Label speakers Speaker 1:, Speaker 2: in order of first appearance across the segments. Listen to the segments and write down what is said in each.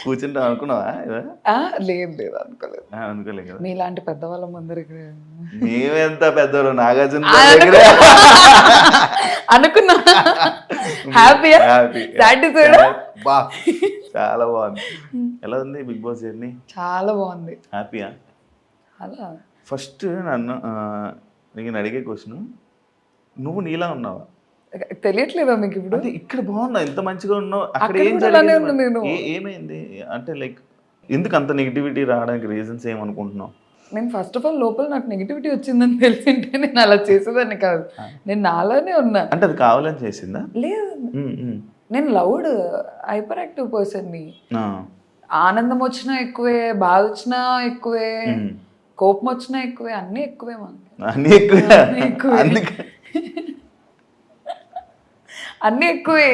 Speaker 1: కూర్చుంటాం అనుకున్నావా
Speaker 2: లేదు లేదు అనుకోలేదు.
Speaker 1: అనుకోలే కదా.
Speaker 2: మీలాంటి పెద్దవాళ్ళ ముందర ఇక్కడ
Speaker 1: మేమెంత పెద్దవాళ్ళు, నాగార్జున గారి దగ్గరే
Speaker 2: అనుకున్నా. హ్యాపీయా?
Speaker 1: హ్యాపీ.
Speaker 2: సాటిస్ఫైడ్?
Speaker 1: బా చాలా బాగుంది. ఎలా ఉంది బిగ్ బాస్ జర్నీ?
Speaker 2: చాలా బాగుంది.
Speaker 1: హ్యాపీయా?
Speaker 2: అలా
Speaker 1: ఫస్ట్ నన్ను నేను అడిగే క్వశ్చన్, నువ్వు నీలా ఉన్నావా?
Speaker 2: తెలియట్లేదా మీకు ఇప్పుడు?
Speaker 1: అంటే ఇక్కడ బాగున్నావు, ఎంత మంచిగా ఉన్నావు, అక్కడ
Speaker 2: అక్కడ
Speaker 1: ఏం
Speaker 2: కూడా అలానే ఉన్నా
Speaker 1: జరిగింది,
Speaker 2: నేను.
Speaker 1: ఏమైంది అంటే లైక్ ఎందుకు అంత నెగిటివిటీ రావడానికి రీజన్స్ ఏమనుకుంటున్నావు?
Speaker 2: నేను ఫస్ట్ ఆఫ్ ఆల్ లోపల నాకు నెగిటివిటీ వచ్చిందని తెలిసింటే నేను అలా చేసేదాన్ని కాదు. నేను నాలానే ఉన్నా.
Speaker 1: అంటే అది కావాలని చేసిందా?
Speaker 2: లేదు, నేను లౌడ్ హైపర్ యాక్టివ్ పర్సన్ని. ఆనందం వచ్చినా ఎక్కువే, బాధ వచ్చినా ఎక్కువే, కోపం వచ్చినా ఎక్కువే, అన్నీ ఎక్కువే మనకి.
Speaker 1: అన్నీ ఎక్కువే.
Speaker 2: అన్ని ఎక్కువే.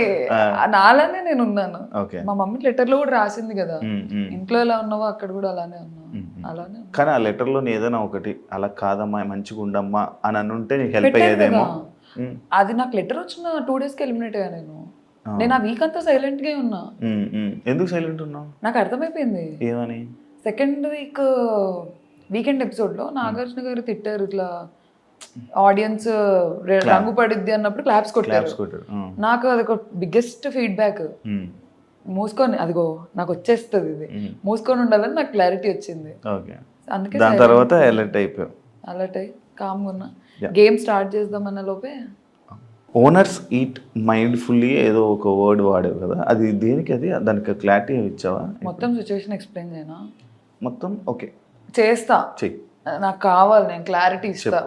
Speaker 2: నాలానే నేను ఉన్నాను.
Speaker 1: ఓకే.
Speaker 2: మా మమ్మీ లెటర్లో కూడా రాసింది కదా, ఇంట్లో ఎలా ఉన్నావో అక్కడ కూడా అలానే ఉన్నావు. అలానే
Speaker 1: కానీ ఆ లెటర్లో ఏదైనా ఒకటి అలా కాదమ్మా మంచిగా ఉండమ్మా అని అనుంటే నీకు హెల్ప్ అయ్యేదేమో.
Speaker 2: అది నాకు లెటర్ వచ్చిన 2 daysకి ఎలిమినేట్ అయ్యా నేను. నేను ఆ వీక్ అంతా సైలెంట్ గా ఉన్నా.
Speaker 1: ఎందుకు సైలెంట్ ఉన్నావు?
Speaker 2: నాకు అర్థమైపోయింది.
Speaker 1: ఏమని?
Speaker 2: సెకండ్ వీకెండ్ ఎపిసోడ్ లో నాగార్జున గారు తిట్టారు, ఇట్లా ఆడియన్స్ రంగు పడిద్ది అన్నప్పుడు క్లాప్స్ కొట్టారు. నాకు అది ఒక బిగ్గెస్ట్ ఫీడ్బ్యాక్. మూసుకొని అదిగో నాకు వచ్చేస్తుంది, ఇది మూసుకొని ఉండాలని నాకు క్లారిటీ వచ్చింది. అందుకే
Speaker 1: దాని తర్వాత అలర్ట్ అయిపోయావు.
Speaker 2: అలర్ట్ అయ్యి కామ్గా ఉన్నా. గేమ్ స్టార్ట్ చేద్దామన్న లోపే
Speaker 1: ఓనర్స్ ఈట్ మైండ్ఫుల్లీ ఏదో ఒక వర్డ్ వాడేవు కదా, అది దేనికి? అది దానికి క్లారిటీ ఇచ్చావా?
Speaker 2: మొత్తం సిచ్యువేషన్ ఎక్స్ప్లెయిన్ చేయనా?
Speaker 1: మొత్తం ఓకే
Speaker 2: చేస్తా,
Speaker 1: చెయ్యి.
Speaker 2: నాకు కావాలి, నేను క్లారిటీ ఇస్తా.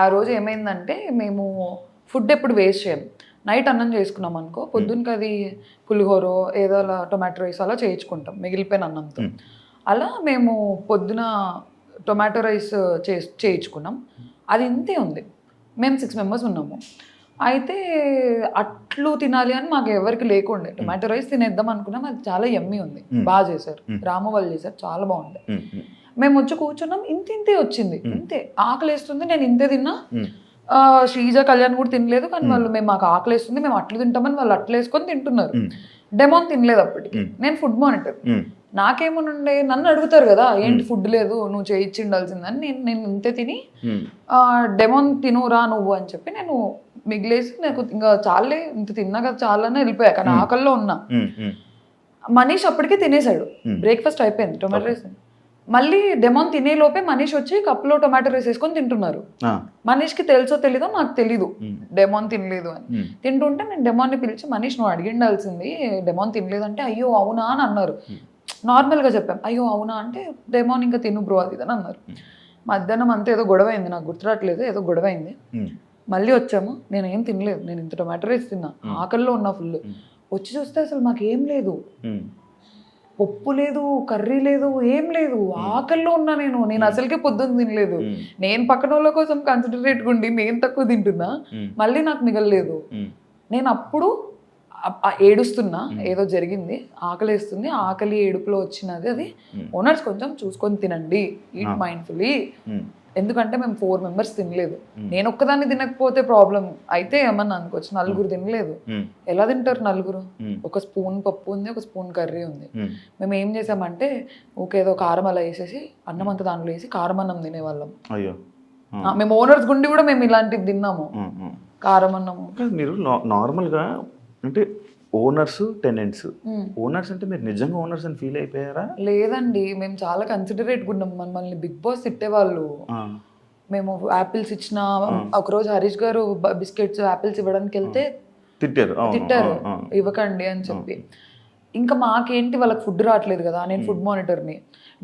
Speaker 2: ఆ రోజు ఏమైందంటే, మేము ఫుడ్ ఎప్పుడు వేస్ట్ చేయం. నైట్ అన్నం చేసుకున్నాం అనుకో, పొద్దున్నకి అది పులిహోరో ఏదో అలా టొమాటో రైస్ అలా చేయించుకుంటాం మిగిలిపోయిన అన్నంతో. అలా మేము పొద్దున టొమాటో రైస్ చేయించుకున్నాం. అది ఇంతే ఉంది. మేము 6 members ఉన్నాము. అయితే అట్లు తినాలి అని మాకు ఎవరికి లేకుండే. టొమాటో రైస్ తినేద్దాం అనుకున్నాం. అది చాలా యమ్మీ ఉంది, బాగా చేశారు, రాము వాళ్ళు చేశారు, చాలా బాగుంది. మేము వచ్చి కూర్చున్నాం, ఇంతే వచ్చింది, ఇంతే. ఆకలి వేస్తుంది, నేను ఇంతే తిన్నా. శ్రీజ, కళ్యాణ్ కూడా తినలేదు. కానీ వాళ్ళు మాకు ఆకలి వేస్తుంది, మేము అట్లు తింటామని వాళ్ళు అట్లు వేసుకొని తింటున్నారు. డెమోన్ తినలేదు అప్పటికి. నేను ఫుడ్ మానిటర్. నాకేమోనండే, నన్ను అడుగుతారు కదా ఏంటి ఫుడ్ లేదు నువ్వు చేయించి ఉండాల్సిందని. నేను ఇంతే తిని డెమోన్ తినురా నువ్వు అని చెప్పి నేను మిగిలేసి, నాకు ఇంకా చాలే ఇంత తిన్నా కదా చాలని వెళ్ళిపోయా. కానీ ఆకల్లో ఉన్నా. మనీష్ అప్పటికే తినేసాడు, బ్రేక్ఫాస్ట్ అయిపోయింది, టొమాటో రైస్. మళ్ళీ డెమోన్ తినే లోపే మనీష్ వచ్చి కప్లో టొమాటో రైస్ వేసుకొని తింటున్నారు. మనీష్కి తెలుసో తెలీదో నాకు తెలీదు డెమోన్ తినలేదు అని. తింటుంటే నేను డెమోన్ని పిలిచి, మనీష్ నువ్వు అడిగిండాల్సింది, డెమోన్ తినలేదు అంటే అయ్యో అవునా అని అన్నారు. నార్మల్గా చెప్పాం, అయ్యో అవునా అంటే డెమోన్ ఇంకా తిను బ్రో అది అని అన్నారు. మధ్యాహ్నం అంతా ఏదో గొడవ అయింది, నాకు గుర్తురాట్లేదు, ఏదో గొడవ అయింది. మళ్ళీ వచ్చాము, నేను ఏం తినలేదు, నేను ఇంత టొమాటో రైస్ తిన్నా, ఆకల్లో ఉన్నా ఫుల్. వచ్చి చూస్తే అసలు మాకేం లేదు, పప్పు లేదు, కర్రీ లేదు, ఏం లేదు, ఆకల్లో ఉన్నా. నేను అసలుకే పొద్దున్న తినలేదు. నేను పక్కన వాళ్ళ కోసం కన్సిడరేట్గా ఉండి నేను తక్కువ తింటున్నా, మళ్ళీ నాకు మిగలలేదు. నేను అప్పుడు ఏడుస్తున్నా, ఏదో జరిగింది, ఆకలి వేస్తుంది, ఆకలి ఏడుపులో వచ్చినది అది. ఓనర్స్ కొంచెం చూసుకొని తినండి, ఈట్ మైండ్ఫుల్లీ. ఎందుకంటే మేము 4 members తినలేదు. నేను ఒక్కదాన్ని తినకపోతే ప్రాబ్లం అయితే ఏమన్నా అనుకోవచ్చు. 4 తినలేదు, ఎలా తింటారు 4? ఒక స్పూన్ పప్పు ఉంది, ఒక స్పూన్ కర్రీ ఉంది. మేము ఏం చేసామంటే ఏదో కారం అలా వేసేసి అన్నం అంతా దాంట్లో వేసి కారం అన్నం తినేవాళ్ళం. మేము ఓనర్స్ గుండి కూడా మేము ఇలాంటివి తిన్నాము, కారం అన్నము.
Speaker 1: మీరు నార్మల్గా అంటే ఓనర్స్, టెనెంట్స్. ఓనర్స్ అంటే మీరు నిజంగా ఓనర్స్ అని ఫీల్ అయిపోయారా?
Speaker 2: లేదండి, మేము చాలా కన్సిడరేట్గా ఉన్నాం. మమ్మల్ని బిగ్ బాస్ తిట్టేవాళ్ళు. మేము యాపిల్స్ ఇచ్చిన ఒకరోజు హరీష్ గారు బిస్కెట్స్ యాపిల్స్ ఇవ్వడానికి వెళ్తే తిట్టారు, ఇవ్వకండి అని చెప్పి. ఇంకా మాకేంటి, వాళ్ళకి ఫుడ్ రావట్లేదు కదా, నేను ఫుడ్ మానిటర్ని,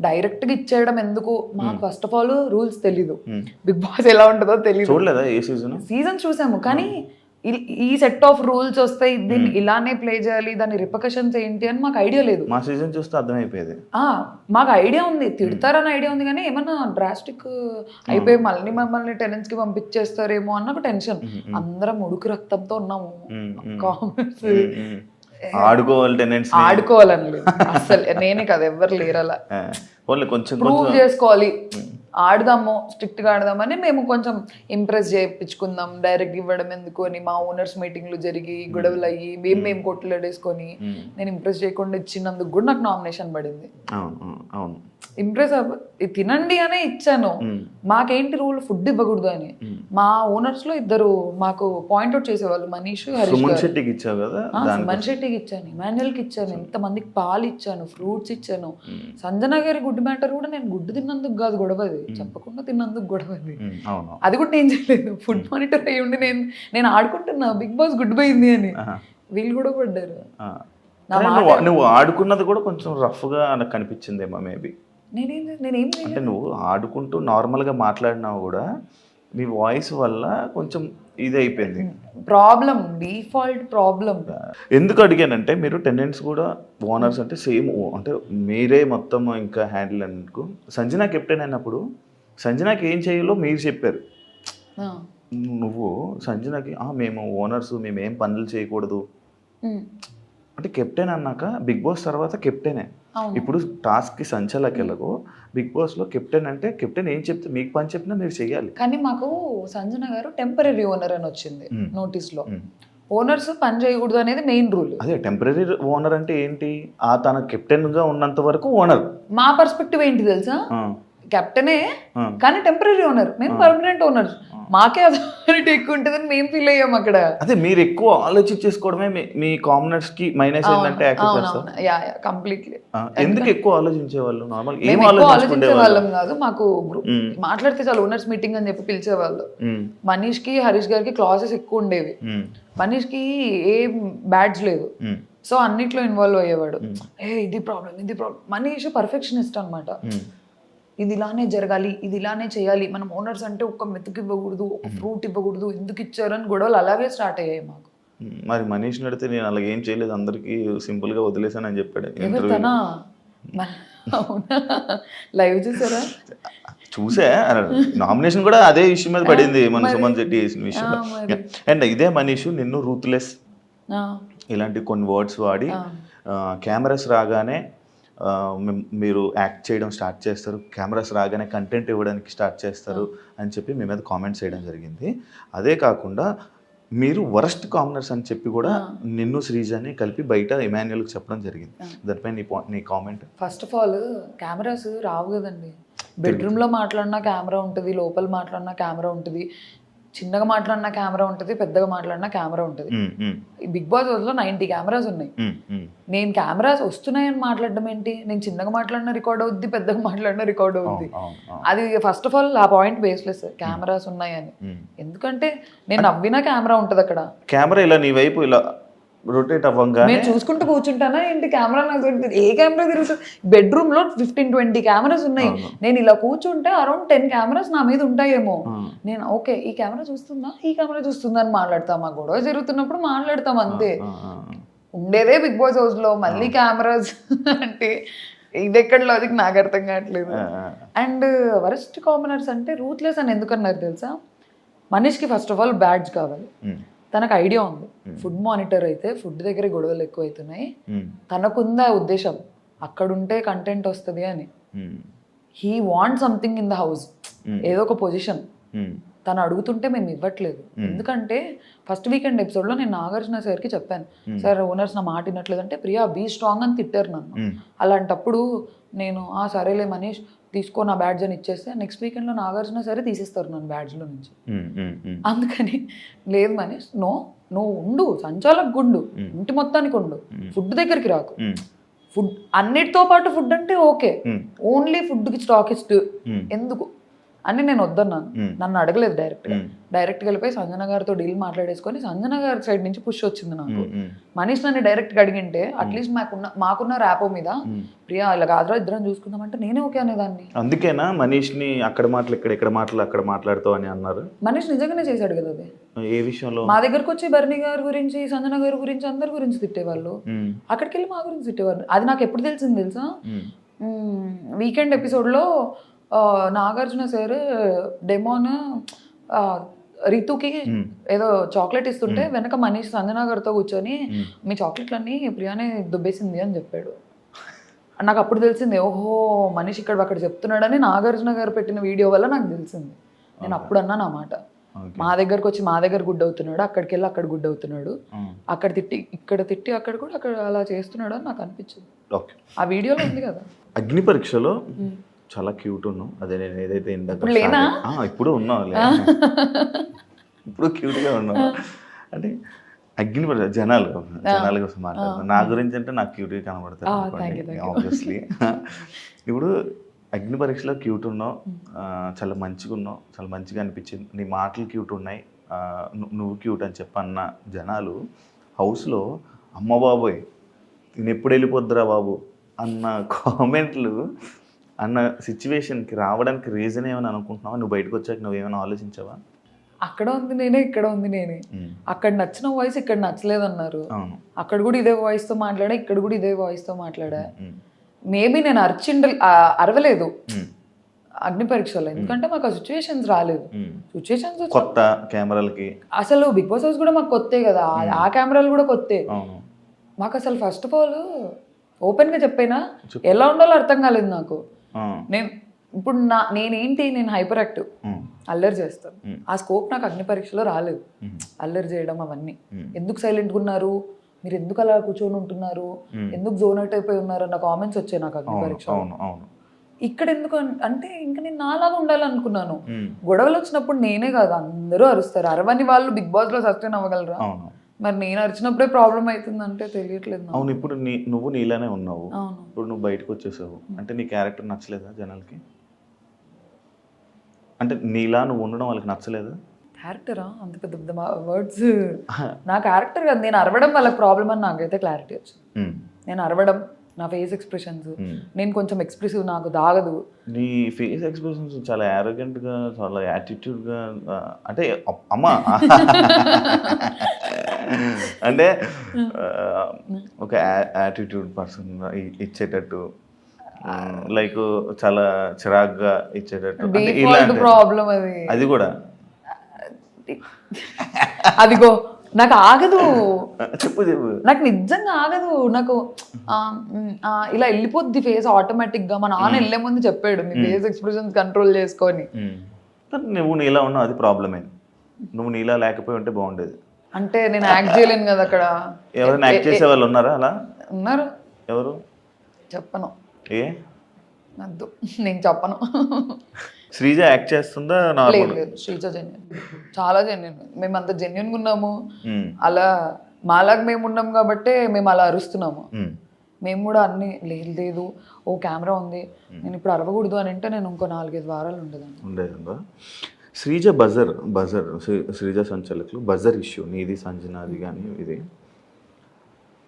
Speaker 2: డైరెక్ట్గా ఇచ్చేయడం ఎందుకు? మాకు ఫస్ట్ ఆఫ్ ఆల్ రూల్స్ తెలీదు, బిగ్ బాస్ ఎలా ఉంటుందో తెలీదు.
Speaker 1: చూడలేదా ఏ సీజన్? చూసాము,
Speaker 2: కానీ ఈ సెట్ ఆఫ్ రూల్స్ వస్తాయి, దీన్ని ఇలానే ప్లే చేయాలి, దాని రిపర్కషన్స్ ఏంటి అని మాకు ఐడియా లేదు.
Speaker 1: మా సీజన్ చూస్తే అర్థమైపోయేది.
Speaker 2: మాకు ఐడియా ఉంది, తిడతారని ఐడియా ఉంది, కానీ ఏమన్నా డ్రాస్టిక్ అయిపోయి మళ్ళీ మమ్మల్ని టెనెంట్స్ కి పంపించేస్తారేమో అన్న ఒక టెన్షన్. అందరం ఉడుకు రక్తంతో ఉన్నాము. కామెంట్స్
Speaker 1: ఆడుకోవాలని
Speaker 2: లేదు అసలు, నేనే కదా, ఎవ్వరు లేరు అలా.
Speaker 1: కొంచెం
Speaker 2: ప్రూవ్ చేసుకోవాలి ఆడదాము స్ట్రిక్ట్గా ఆడదామని మేము కొంచెం ఇంప్రెస్ చేయించుకుందాం, డైరెక్ట్ ఇవ్వడం ఎందుకు అని మా ఓనర్స్ మీటింగ్లు జరిగి గొడవలు అయ్యి మేము కొట్లాడేసుకొని నేను ఇంప్రెస్ చేయకుండా ఇచ్చినందుకు కూడా నాకు నామినేషన్ పడింది.
Speaker 1: అవును,
Speaker 2: ఇంప్రెస్ తినండి అనే ఇచ్చాను. మాకేంటి రూల్ ఫుడ్ ఇవ్వకూడదు అని. మా ఓనర్స్ లో ఇద్దరు మాకు పాయింట్అవుట్ చేసేవాళ్ళు, మనీష్, హరీష్.
Speaker 1: సుమన్ శెట్టికి ఇచ్చావు కదా?
Speaker 2: సుమన్ శెట్టికి ఇచ్చాను, ఇమాన్యుయల్కి ఇచ్చాను, ఎంతమందికి పాలు ఇచ్చాను, ఫ్రూట్స్ ఇచ్చాను. సంజన గారి గుడ్ మ్యాటర్ కూడా నేను గుడ్డు తిన్నందుకు కాదు గొడవది, చెప్పకుండా తిన్నందుకు గొడవది. అది కూడా నేను చేయలేదు. ఫుడ్ మానిటర్ అయ్యి ఉండి నేను ఆడుకుంటున్నా బిగ్ బాస్ గుడ్ పోయింది అని, వీళ్ళు కూడా పడ్డారు.
Speaker 1: నువ్వు ఆడుకున్నది కూడా కొంచెం రఫ్ గా నాకు కనిపించిందేమో మేబీ.
Speaker 2: నేనేం
Speaker 1: అంటే నువ్వు ఆడుకుంటూ నార్మల్గా మాట్లాడినావు కూడా నీ వాయిస్ వల్ల కొంచెం ఇది అయిపోయింది
Speaker 2: ప్రాబ్లం, డిఫాల్ట్ ప్రాబ్లం.
Speaker 1: ఎందుకు అడిగానంటే మీరు టెనెంట్స్ కూడా ఓనర్స్ అంటే సేమ్, అంటే మీరే మొత్తం ఇంకా హ్యాండిల్ అనుకో. సంజన కెప్టెన్ అయినప్పుడు సంజనాకి ఏం చేయాలో మీరు చెప్పారు. నువ్వు సంజనకి మేము ఓనర్స్ మేము ఏం పనులు చేయకూడదు అంటే, కెప్టెన్ అన్నాక బిగ్ బాస్ తర్వాత కెప్టెనే. ఇప్పుడు టాస్క్కి సంచలకి వెళ్ళకు, బిగ్ బాస్లో కెప్టెన్ అంటే కెప్టెన్ ఏం చెప్తే మీకు పని చెప్పినా మీరు చెయ్యాలి.
Speaker 2: కానీ మాకు సంజన గారు టెంపరీ ఓనర్ అని వచ్చింది నోటీస్లో. ఓనర్స్ పని చేయకూడదు అనేది మెయిన్ రూల్.
Speaker 1: అదే టెంపరీ ఓనర్ అంటే ఏంటి? తన కెప్టెన్గా ఉన్నంత వరకు ఓనర్.
Speaker 2: మా పర్స్పెక్టివ్ ఏంటి తెలుసా, కెప్టెనే కానీ టెంపరీ ఓనర్, మేము పర్మనెంట్ ఓనర్. మాకే అథారిటీ ఎక్కువ ఉంటుందని మేము ఫీల్ అయ్యాం అక్కడ.
Speaker 1: అదే మీరు ఎక్కువ ఆలోచించేసుకోవడమే మీ కామనర్స్ కి మైనస్ ఏంటంటే
Speaker 2: కంప్లీట్లీ.
Speaker 1: ఎందుకు ఎక్కువ ఆలోచించేవాళ్ళు? నార్మల్ ఏం
Speaker 2: ఆలోచించే వాళ్ళం కాదు, మాకు మాట్లాడితే చాలు ఓనర్స్ మీటింగ్ అని చెప్పి పిలిచేవాళ్ళు. మనీష్ కి హరీష్ గారికి క్లాసెస్ ఎక్కువ ఉండేవి. మనీష్ కి ఏం బ్యాడ్జ్ లేదు, సో అన్నిట్లో ఇన్వాల్వ్ అయ్యేవాడు. ఇది ప్రాబ్లం. మనీష్ పర్ఫెక్షనిస్ట్ అనమాట. ఇది ఇలానే జరగాలి, ఇది ఇలానే చేయాలి, మనం ఓనర్స్ అంటే ఒక్క మెతుకు ఇవ్వకూడదు, ఒక ఫ్రూట్ ఇవ్వకూడదు, ఎందుకు ఇచ్చారని గొడవలు అలాగే స్టార్ట్ అయ్యాయి మాకు.
Speaker 1: మరి మనీష్ నడితే నేను అలాగే ఏం చేయలేదు, అందరికి సింపుల్ గా వదిలేసాను అని చెప్పాడు.
Speaker 2: లైవ్ చూసారా?
Speaker 1: చూసా. నామినేషన్ కూడా అదే విషయం మీద పడింది, మన సుమన్ శెట్టి చేసిన విషయంలో. అండ్ ఇదే మనీష్ నిన్ను రూత్లెస్ ఇలాంటి కొన్ని వర్డ్స్ వాడి కెమెరాస్ రాగానే మీరు యాక్ట్ చేయడం స్టార్ట్ చేస్తారు, కెమెరాస్ రాగానే కంటెంట్ ఇవ్వడానికి స్టార్ట్ చేస్తారు అని చెప్పి మీ మీద కామెంట్స్ చేయడం జరిగింది. అదే కాకుండా మీరు వరస్ట్ కామనర్స్ అని చెప్పి కూడా నిన్ను శ్రీజాని కలిపి బయట ఇమాన్యుయల్కి చెప్పడం జరిగింది. దానిపై నీ comment.
Speaker 2: First of all cameras రావు కదండి. బెడ్రూమ్లో మాట్లాడినా కెమెరా ఉంటుంది, లోపల మాట్లాడినా కెమెరా ఉంటుంది, చిన్నగా మాట్లాడినా కెమెరా ఉంటుంది, పెద్దగా మాట్లాడినా కెమెరా ఉంటుంది. బిగ్ బాస్ హౌస్లో 90 కెమెరాస్ ఉన్నాయి. నేను కెమెరాస్ వస్తున్నాయని మాట్లాడడం ఏంటి? నేను చిన్నగా మాట్లాడినా రికార్డ్ అవుద్ది, పెద్దగా మాట్లాడినా రికార్డ్ అవుద్ది. అది ఫస్ట్ ఆఫ్ ఆల్ ఆ పాయింట్ బేస్లెస్, కెమెరాస్ ఉన్నాయని. ఎందుకంటే నేను నవ్వినా కెమెరా ఉంటుంది అక్కడ.
Speaker 1: కెమెరా ఇలా నీ వైపు ఇలా రొటేట్ అవ్వంగా
Speaker 2: నేను చూసుకుంటూ కూర్చుంటానా ఏంటి? కెమెరా నాకు ఏ కెమెరా తిరుగుతుంది? బెడ్రూమ్ లో 15-20 కెమెరాస్ ఉన్నాయి. నేను ఇలా కూర్చుంటే అరౌండ్ 10 కెమెరాస్ నా మీద ఉంటాయేమో. నేను ఓకే ఈ కెమెరా చూస్తుందా, ఈ కెమెరా చూస్తుందా అని మాట్లాడతాం. ఆ గొడవ జరుగుతున్నప్పుడు మాట్లాడతాం అంతే. ఉండేదే బిగ్ బాస్ హౌస్ లో, మళ్ళీ కెమెరాస్ అంటే ఇది ఎక్కడ లాజిక్ నాకు అర్థం కావట్లేదు. అండ్ వరస్ట్ కామనర్స్ అంటే రూత్లెస్ అని ఎందుకన్నారు తెలుసా? మనీష్కి ఫస్ట్ ఆఫ్ ఆల్ బ్యాడ్జ్ కావాలి. తనకు ఐడియా ఉంది, ఫుడ్ మానిటర్ అయితే ఫుడ్ దగ్గర గొడవలు ఎక్కువ అవుతున్నాయి, తనకుందా ఉద్దేశం అక్కడుంటే కంటెంట్ వస్తుంది అని. He want something in the house, ఏదో ఒక పొజిషన్. తను అడుగుతుంటే మేము ఇవ్వట్లేదు. ఎందుకంటే ఫస్ట్ వీకెండ్ ఎపిసోడ్లో నేను నాగార్జున సార్కి చెప్పాను, సార్ ఓనర్స్ నా మాట వినట్లేదంటే ప్రియా బీ స్ట్రాంగ్ అని తిట్టారు నన్ను. అలాంటప్పుడు నేను సరేలే మనీష్ తీసుకో నా బ్యాడ్జ్ అని ఇచ్చేస్తే నెక్స్ట్ వీకెండ్లో నాగార్జున సరే తీసేస్తారు నన్ను బ్యాడ్జ్లో నుంచి. అందుకని లేదు మనీష్, నువ్వు ఉండు, సంచాలకు గుండు, ఇంటి మొత్తానికి ఉండు, ఫుడ్ దగ్గరికి రాకు. ఫుడ్ అన్నిటితో పాటు ఫుడ్ అంటే ఓకే, ఓన్లీ ఫుడ్కి స్టాకిస్ట్ ఎందుకు అని నేను వద్దన్నాను. నన్ను అడగలేదు డైరెక్ట్గా వెళ్ళిపోయి సంజన గారితో డీల్ మాట్లాడేసుకొని సంజన గారి సైడ్ నుంచి పుష్ వచ్చింది నాకు. మనీష్ నన్ను డైరెక్ట్గా అడిగింటే అట్లీస్ట్ మాకున్న ర్యాపో మీద ప్రియా ఇలా కాదురా ఇద్దరం చూసుకుందామంటే నేనే ఓకే అనేదాన్ని.
Speaker 1: అందుకేనా మనీష్ని అక్కడ మాటలు ఇక్కడ మాటలు అక్కడ మాట్లాడుతావు అని అన్నారు.
Speaker 2: మనీష్ నిజంగానే చేశాడు కదా అది.
Speaker 1: ఏ విషయంలో? మా
Speaker 2: దగ్గరకు వచ్చి బర్నీ గారి గురించి, సంజన గారి గురించి, అందరి గురించి తిట్టేవాళ్ళు. అక్కడికి వెళ్ళి మా గురించి తిట్టేవాళ్ళు. అది నాకు ఎప్పుడు తెలిసింది తెలుసా? వీకెండ్ ఎపిసోడ్లో నాగార్జున సార్ డెమోన్ రితుకి ఏదో చాక్లెట్ ఇస్తుంటే వెనక మనీష్ సంజన గారితో కూర్చొని మీ చాక్లెట్లన్నీ ప్రియానే దుబ్బేసింది అని చెప్పాడు. నాకు అప్పుడు తెలిసింది, ఓహో మనిషి ఇక్కడ అక్కడ చెప్తున్నాడని నాగార్జున గారు పెట్టిన వీడియో వల్ల నాకు తెలిసింది. నేను అప్పుడు అన్నా నా మాట, మా దగ్గరకు వచ్చి మా దగ్గర గుడ్ అవుతున్నాడు, అక్కడికి వెళ్ళి అక్కడ గుడ్ అవుతున్నాడు, అక్కడ తిట్టి ఇక్కడ తిట్టి అక్కడ కూడా అక్కడ అలా చేస్తున్నాడు అని నాకు అనిపించింది. ఆ వీడియోలో ఉంది కదా.
Speaker 1: అగ్ని పరీక్షలో చాలా క్యూట్ ఉన్నావు. అదే నేను ఏదైతే ఇప్పుడు ఉన్నావు, ఇప్పుడు క్యూట్గా ఉన్నావు. అంటే అగ్ని పరీక్ష జనాల కోసం మాట్లాడుతున్నాను. నా గురించి అంటే నాకు క్యూట్గా కనబడతాను ఆబ్వియస్లీ. ఇప్పుడు అగ్ని పరీక్షలో క్యూట్ ఉన్నావు, చాలా మంచిగా ఉన్నావు, చాలా మంచిగా అనిపించింది, నీ మాటలు క్యూట్ ఉన్నాయి, నువ్వు క్యూట్ అని చెప్పన్న జనాలు హౌస్లో అమ్మ బాబోయ్ నేను ఎప్పుడు వెళ్ళిపోద్దురా బాబు అన్న కామెంట్లు అన్న సిచ్యువేషన్కి రావడానికి రీజన్ ఏమని అనుకుంటున్నావా? నువ్వు బయటకు వచ్చాక నువ్వేమైనా ఆలోచించావా?
Speaker 2: అక్కడ ఉంది నేనే, ఇక్కడ ఉంది నేనే. అక్కడ నచ్చిన వాయిస్ ఇక్కడ నచ్చలేదన్నారు, అక్కడ కూడా ఇదే వాయిస్తో మాట్లాడా, ఇక్కడ కూడా ఇదే వాయిస్తో మాట్లాడా. మేబీ నేను అరవలేదు అగ్ని పరీక్షలో, ఎందుకంటే మాకు ఆ సిచ్యువేషన్స్ రాలేదు. సిచ్యువేషన్స్
Speaker 1: కొత్త కెమెరాలకి
Speaker 2: అసలు బిగ్ బాస్ హౌస్ కూడా మాకు కొత్తే కదా, ఆ కెమెరాలు కూడా కొత్తే మాకు. అసలు ఫస్ట్ ఆఫ్ ఆల్ ఓపెన్గా చెప్పైనా ఎలా ఉండాలో అర్థం కాలేదు నాకు. నేను ఇప్పుడు నేను హైపర్ యాక్టివ్, అల్లరి చేస్తాను. ఆ స్కోప్ నాకు అగ్ని పరీక్షలో రాలేదు, అల్లరి చేయడం అవన్నీ. ఎందుకు సైలెంట్గా ఉన్నారు మీరు, ఎందుకు అలా కూర్చొని ఉంటున్నారు, ఎందుకు జోన్ అవుట్ అయిపోయి ఉన్నారు అన్న కామెంట్స్ వచ్చాయి నాకు అగ్ని పరీక్ష. ఇక్కడ ఎందుకు అంటే ఇంకా నేను నాలాగా ఉండాలనుకున్నాను. గొడవలు వచ్చినప్పుడు నేనే కాదు అందరూ అరుస్తారు, అరవని వాళ్ళు బిగ్ బాస్ లో సస్టైన్ అవ్వగలరా? మరి నేను అరిచినప్పుడే ప్రాబ్లం అవుతుందంటే తెలియట్లేదు.
Speaker 1: అవును, ఇప్పుడు నువ్వు నీలానే ఉన్నావు, ఇప్పుడు నువ్వు బయటకు వచ్చేసావు అంటే నీ క్యారెక్టర్ నచ్చలేదా జనాలకి? అంటే నీలా నువ్వు ఉండడం వాళ్ళకి నచ్చలేదా?
Speaker 2: క్యారెక్టరా అంత పెద్ద పెద్ద వర్డ్స్, నా క్యారెక్టర్ కాదు, నేను అరవడం వాళ్ళకి ప్రాబ్లం అని నాకైతే క్లారిటీ వచ్చింది. నేను అరవడం, నా ఫేస్ ఎక్స్ప్రెషన్స్, నేను కొంచెం ఎక్స్ప్రెసివ్, నాకు దాగదు.
Speaker 1: నీ ఫేస్ ఎక్స్ప్రెషన్స్ చాలా యారోగెంట్ గా, చాలా యాటిట్యూడ్ గా, అంటే అమ్మా అంటే ఒక యాటిట్యూడ్ పర్సన్ ఇచ్చేటట్టు, లైక్ చాలా చిరాగ్గా ఇచ్చేటట్టు,
Speaker 2: ప్రాబ్లం
Speaker 1: అది కూడా
Speaker 2: అదిగో నాకు ఆగదు,
Speaker 1: చెప్పు చెప్పు,
Speaker 2: నాకు నిజంగా ఆగదు. నాకు ఇలా వెళ్ళిపోద్ది ఫేస్ ఆటోమేటిక్ గా. మా నాన్న వెళ్ళే ముందు చెప్పాడు నీ ఫేస్ ఎక్స్ప్రెషన్స్ కంట్రోల్ చేసుకొని.
Speaker 1: నువ్వు నీలా ఉన్నావు, అది ప్రాబ్లమే. నువ్వు నీలా లేకపోయి ఉంటే బాగుండేది.
Speaker 2: అంటే నేను యాక్ట్ చేయలేను కదా అక్కడ.
Speaker 1: ఎవరైనా యాక్ట్ చేసే వాళ్ళు ఉన్నారా అలా?
Speaker 2: ఉన్నారు.
Speaker 1: ఎవరు?
Speaker 2: చెప్పను,
Speaker 1: ఏ
Speaker 2: వద్దు, నేను చెప్పను.
Speaker 1: శ్రీజ యాక్ట్ చేస్తుందా?
Speaker 2: లేదు, శ్రీజ జెన్యున్, చాలా జెన్యున్. మేము అంత జెన్యున్గా ఉన్నాము, అలా మాలాగా మేము ఉన్నాం కాబట్టి మేము అలా అరుస్తున్నాము. మేము కూడా అన్ని లేదు ఓ కెమెరా ఉంది నేను ఇప్పుడు అరవకూడదు అని అంటే నేను ఇంకో 4-5 వారాలు ఉండేదా.
Speaker 1: శ్రీజ బజర్ శ్రీజ సంచలకులు బజర్ ఇష్యూ నీది సంజనాది కానీ ఇది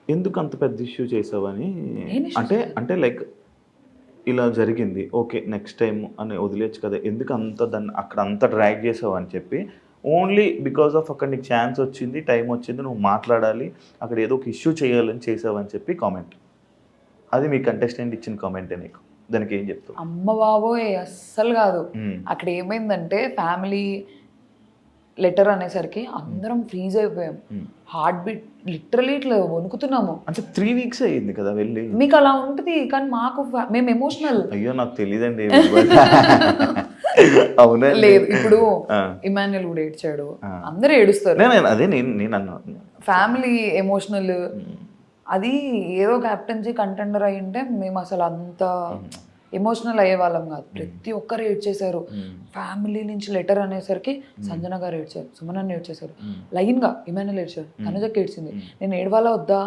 Speaker 1: ఎందుకు అంత పెద్ద ఇష్యూ చేసావని? అంటే లైక్ ఇలా జరిగింది, ఓకే నెక్స్ట్ టైం అని వదిలేచ్చు కదా, ఎందుకు దాన్ని అక్కడ అంత డ్రాగ్ చేసావు అని చెప్పి, ఓన్లీ బికాస్ ఆఫ్ అక్కడ నీకు ఛాన్స్ వచ్చింది, టైం వచ్చింది, నువ్వు మాట్లాడాలి, అక్కడ ఏదో ఒక ఇష్యూ చేయాలని చేసావని చెప్పి కామెంట్. అది మీ కంటెస్టెంట్ ఇచ్చిన కామెంటే, నీకు దానికి ఏం చెప్తావు?
Speaker 2: అమ్మ బాబోయ్ అస్సలు కాదు. అక్కడ ఏమైందంటే ఫ్యామిలీ లెటర్ అనేసరికి అందరం ఫ్రీజ్ అయిపోయాం, హార్ట్ బీట్ లిటరలీ ఇట్లా వణుకుతున్నాము.
Speaker 1: అంటే 3 weeks అయ్యింది కదా వెళ్ళి.
Speaker 2: మీకు అలా ఉంటుంది కానీ మాకు మేము ఎమోషనల్.
Speaker 1: అయ్యో నాకు తెలియదండి. అవునా?
Speaker 2: లేదు, ఇప్పుడు ఇమాన్యుల్ కూడా ఏడ్చాడు, అందరూ ఏడుస్తారు.
Speaker 1: అదే నేను అన్నా
Speaker 2: ఫ్యామిలీ ఎమోషనల్. అది ఏదో క్యాప్టెన్సీ కంటెండర్ అయి ఉంటే మేము అసలు అంత ఎమోషనల్ అయ్యే వాళ్ళం కాదు. ప్రతి ఒక్కరు ఏడ్చేశారు. ఫ్యామిలీ నుంచి లెటర్ అనేసరికి సంజన గారు ఏడ్చారు, సుమన్ ఏడ్చేశారు, లైన్ గా ఇమాన్యుల్ ఏడ్చారు, తనుజకి ఏడ్చింది. నేను ఏడవాలా వద్దా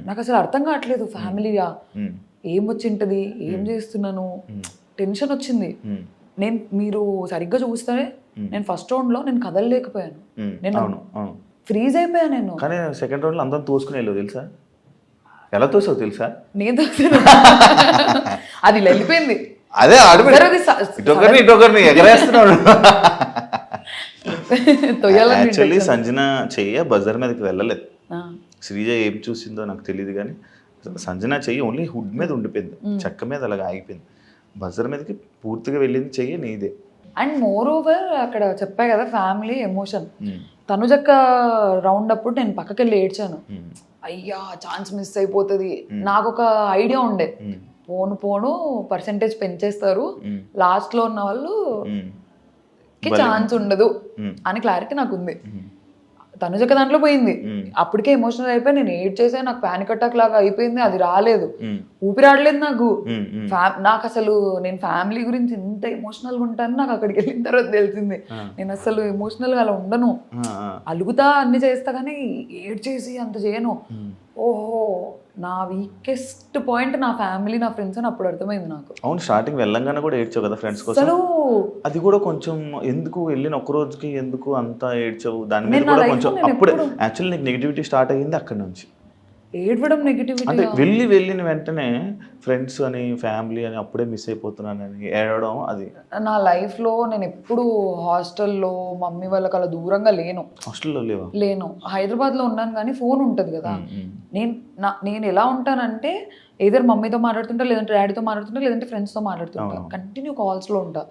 Speaker 2: నాకు అసలు అర్థం కావట్లేదు. ఫ్యామిలీగా ఏం వచ్చింటది, ఏం చేస్తున్నాను, టెన్షన్ వచ్చింది. మీరు సరిగ్గా చూస్తే నేను ఫస్ట్ రౌండ్ లో నేను కదలలేకపోయాను, నేను ఫ్రీజ్ అయిపోయాను. నేను
Speaker 1: కానీ సెకండ్ రౌండ్ లో అందరం తోసుకుని వెళ్ళావు తెలుసా? ఎలా తోసావు తెలుసా?
Speaker 2: నేను అది వెళ్ళిపోయింది.
Speaker 1: అదే ఇటొకరిని ఎగరేస్తున్నాడు. యాక్చువల్లీ సంజన చెయ్య బజర్ మీదకి వెళ్ళలేదు. శ్రీజ ఏం చూసిందో నాకు తెలియదు కానీ సంజన చెయ్యి ఓన్లీ హుడ్ మీద ఉండిపోయింది, చెక్క మీద అలాగా ఆగిపోయింది. బజర్ మీదకి పూర్తిగా వెళ్ళింది చెయ్యి నీదే.
Speaker 2: అండ్ మోర్ ఓవర్ అక్కడ చెప్పా కదా ఫ్యామిలీ ఎమోషన్. తనుజక్క రౌండ్ అప్పుడు నేను పక్కకి వెళ్ళి ఏడ్చాను. అయ్యా ఛాన్స్ మిస్ అయిపోతుంది. నాకు ఒక ఐడియా ఉండే పోను పర్సెంటేజ్ పెంచేస్తారు, లాస్ట్ లో ఉన్న వాళ్ళు కి ఛాన్స్ ఉండదు అని క్లారిటీ నాకు ఉంది. తనుజక దాంట్లో పోయింది, అప్పటికే ఎమోషనల్ అయిపోయి నేను ఏడ్ చేసా, నాకు పానిక్ అటాక్ లాగా అయిపోయింది, అది రాలేదు, ఊపిరి ఆడలేదు నాకు. నాకు అసలు నేను ఫ్యామిలీ గురించి ఎంత ఎమోషనల్ గా ఉంటాను నాకు అక్కడికి వెళ్ళిన తర్వాత తెలిసింది. నేను అసలు ఎమోషనల్ గా అలా ఉండను, అలుగుతా అన్ని చేస్తా కానీ ఏడ్ చేసి అంత చేయను. ఓహో నా వీకెస్ట్ పాయింట్ నా ఫ్యామిలీ నా ఫ్రెండ్స్ అని అప్పుడు అర్థమైంది నాకు.
Speaker 1: అవును, స్టార్టింగ్ వెళ్ళంగానే కూడా ఏడ్చావు కదా ఫ్రెండ్స్ కోసం,
Speaker 2: అసలు
Speaker 1: అది కూడా కొంచెం ఎందుకు వెళ్ళిన ఒక్క రోజుకి ఎందుకు అంత ఏడ్చావు దాని మీద కూడా కొంచెం. అప్పుడే యాక్చువల్లీ నీకు నెగిటివిటీ స్టార్ట్ అయ్యింది అక్కడ నుంచి.
Speaker 2: ఏడవడం నెగిటివిటీ
Speaker 1: అంటే వెళ్ళిన వెంటనే ఫ్రెండ్స్ అని ఫ్యామిలీ అని అప్పుడే మిస్ అయిపోతున్నానని ఏడవడం, అది
Speaker 2: నా లైఫ్ లో నేను ఎప్పుడు హాస్టల్లో మమ్మీ వాళ్ళకి అలా దూరంగా లేను.
Speaker 1: హాస్టల్లో
Speaker 2: లేను, హైదరాబాద్ లో ఉన్నాను కానీ ఫోన్ ఉంటుంది కదా. నేను ఎలా ఉంటానంటే ఏదైనా మమ్మీతో మాట్లాడుతుంటా, లేదంటే డాడీతో మాట్లాడుతుంటా, లేదంటే ఫ్రెండ్స్ తో మాట్లాడుతుంటా, కంటిన్యూ కాల్స్ లో ఉంటా.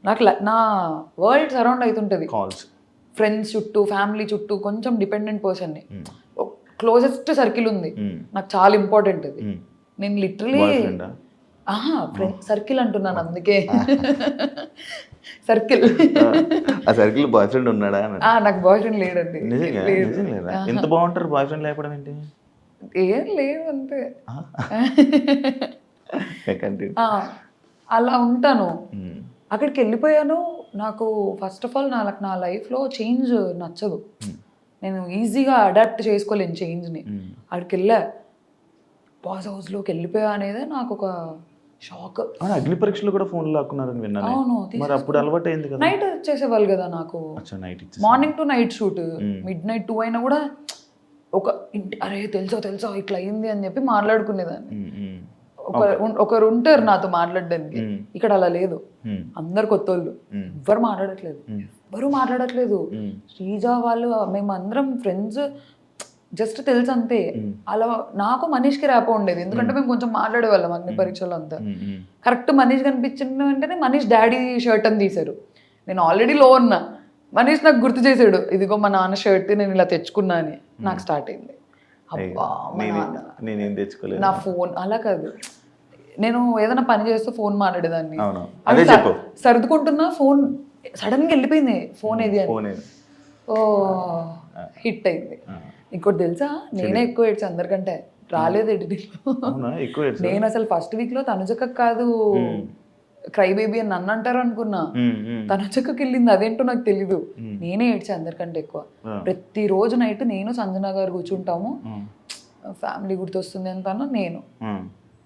Speaker 2: నాకు నా వరల్డ్ సరౌండ్ అవుతుంటది, కాల్స్, ఫ్రెండ్స్ చుట్టూ, ఫ్యామిలీ చుట్టూ. కొంచెం డిపెండెంట్ పర్సన్ ని, క్లోజెస్ట్ సర్కిల్ ఉంది నాకు, చాలా ఇంపార్టెంట్ అది. నేను లిటరలీ ఫ్రెండ్ సర్కిల్ అంటున్నాను అందుకే. సర్కిల్,
Speaker 1: ఆ సర్కిల్ బాయ్ ఫ్రెండ్ ఉన్నాడా?
Speaker 2: నాకు బాయ్ ఫ్రెండ్ లేడండి.
Speaker 1: ఎంత బాగుంటారు బాయ్ ఫ్రెండ్ లేకపోవడం ఏంటి?
Speaker 2: ఏం లేదు అంతే, అలా ఉంటాను. అక్కడికి వెళ్ళిపోయాను. నాకు ఫస్ట్ ఆఫ్ ఆల్ నా లైఫ్లో చేంజ్ నచ్చదు, నేను ఈజీగా అడాప్ట్ చేసుకోలేను చేంజ్ని. అక్కడికి వెళ్ళా, బాస్ హౌస్లోకి వెళ్ళిపోయా అనేది నాకు ఒక షాక్.
Speaker 1: అగ్ని పరీక్షలు కూడా ఫోన్ లాక్కున్నారని విన్నాను.
Speaker 2: అవును,
Speaker 1: మరి అప్పుడు అలవాటు అయింది కదా.
Speaker 2: నైట్ చేసేవాళ్ళు కదా నాకు, morning to night shoot, mid night 2 అయినా కూడా ఒక అరే తెలుసా ఇట్లా అయింది అని చెప్పి మాట్లాడుకునేదాన్ని. ఒకరు ఉంటారు నాతో మాట్లాడడానికి, ఇక్కడ అలా లేదు. అందరు కొత్త వాళ్ళు, ఎవరు మాట్లాడట్లేదు. శ్రీజ వాళ్ళు మేమందరం ఫ్రెండ్స్, జస్ట్ తెలుసు అంతే. అలా నాకు మనీష్కి ర్యాపో ఉండేది, ఎందుకంటే మేము కొంచెం మాట్లాడేవాళ్ళం అగ్ని పరీక్షలు అంతా. కరెక్ట్ మనీష్ కనిపించిన వెంటనే మనీష్ డాడీ షర్ట్ అని తీశారు. నేను ఆల్రెడీ లో ఉన్నా, మనీష్ నాకు గుర్తు చేశాడు, ఇదిగో మా నాన్న షర్ట్ నేను ఇలా తెచ్చుకున్నా అని. నాకు స్టార్ట్ అయింది, అబ్బా నా ఫోన్. అలా కాదు, నేను ఏదైనా పని చేస్తే ఫోన్ మాట్లాడేదాన్ని, సర్దుకుంటున్నా ఫోన్ సడన్ గా వెళ్ళిపోయింది, ఫోన్ ఏది అని. ఓ హిట్ అయింది. ఇంకోటి తెలుసా, నేనే ఎక్కువ ఏడ్చా అందరికంటే. రాలేదు ఎడిటింగ్. నేను అసలు ఫస్ట్ వీక్ లో తనుజక్క కాదు క్రై బేబీ అని నన్ను అంటారు అనుకున్నా, తనుజక్కకి వెళ్ళింది అదేంటో నాకు తెలీదు. నేనే ఏడ్చా అందరికంటే ఎక్కువ. ప్రతిరోజు నైట్ నేను సంజన గారు కూర్చుంటాము, ఫ్యామిలీ గుర్తొస్తుంది అంటాను నేను.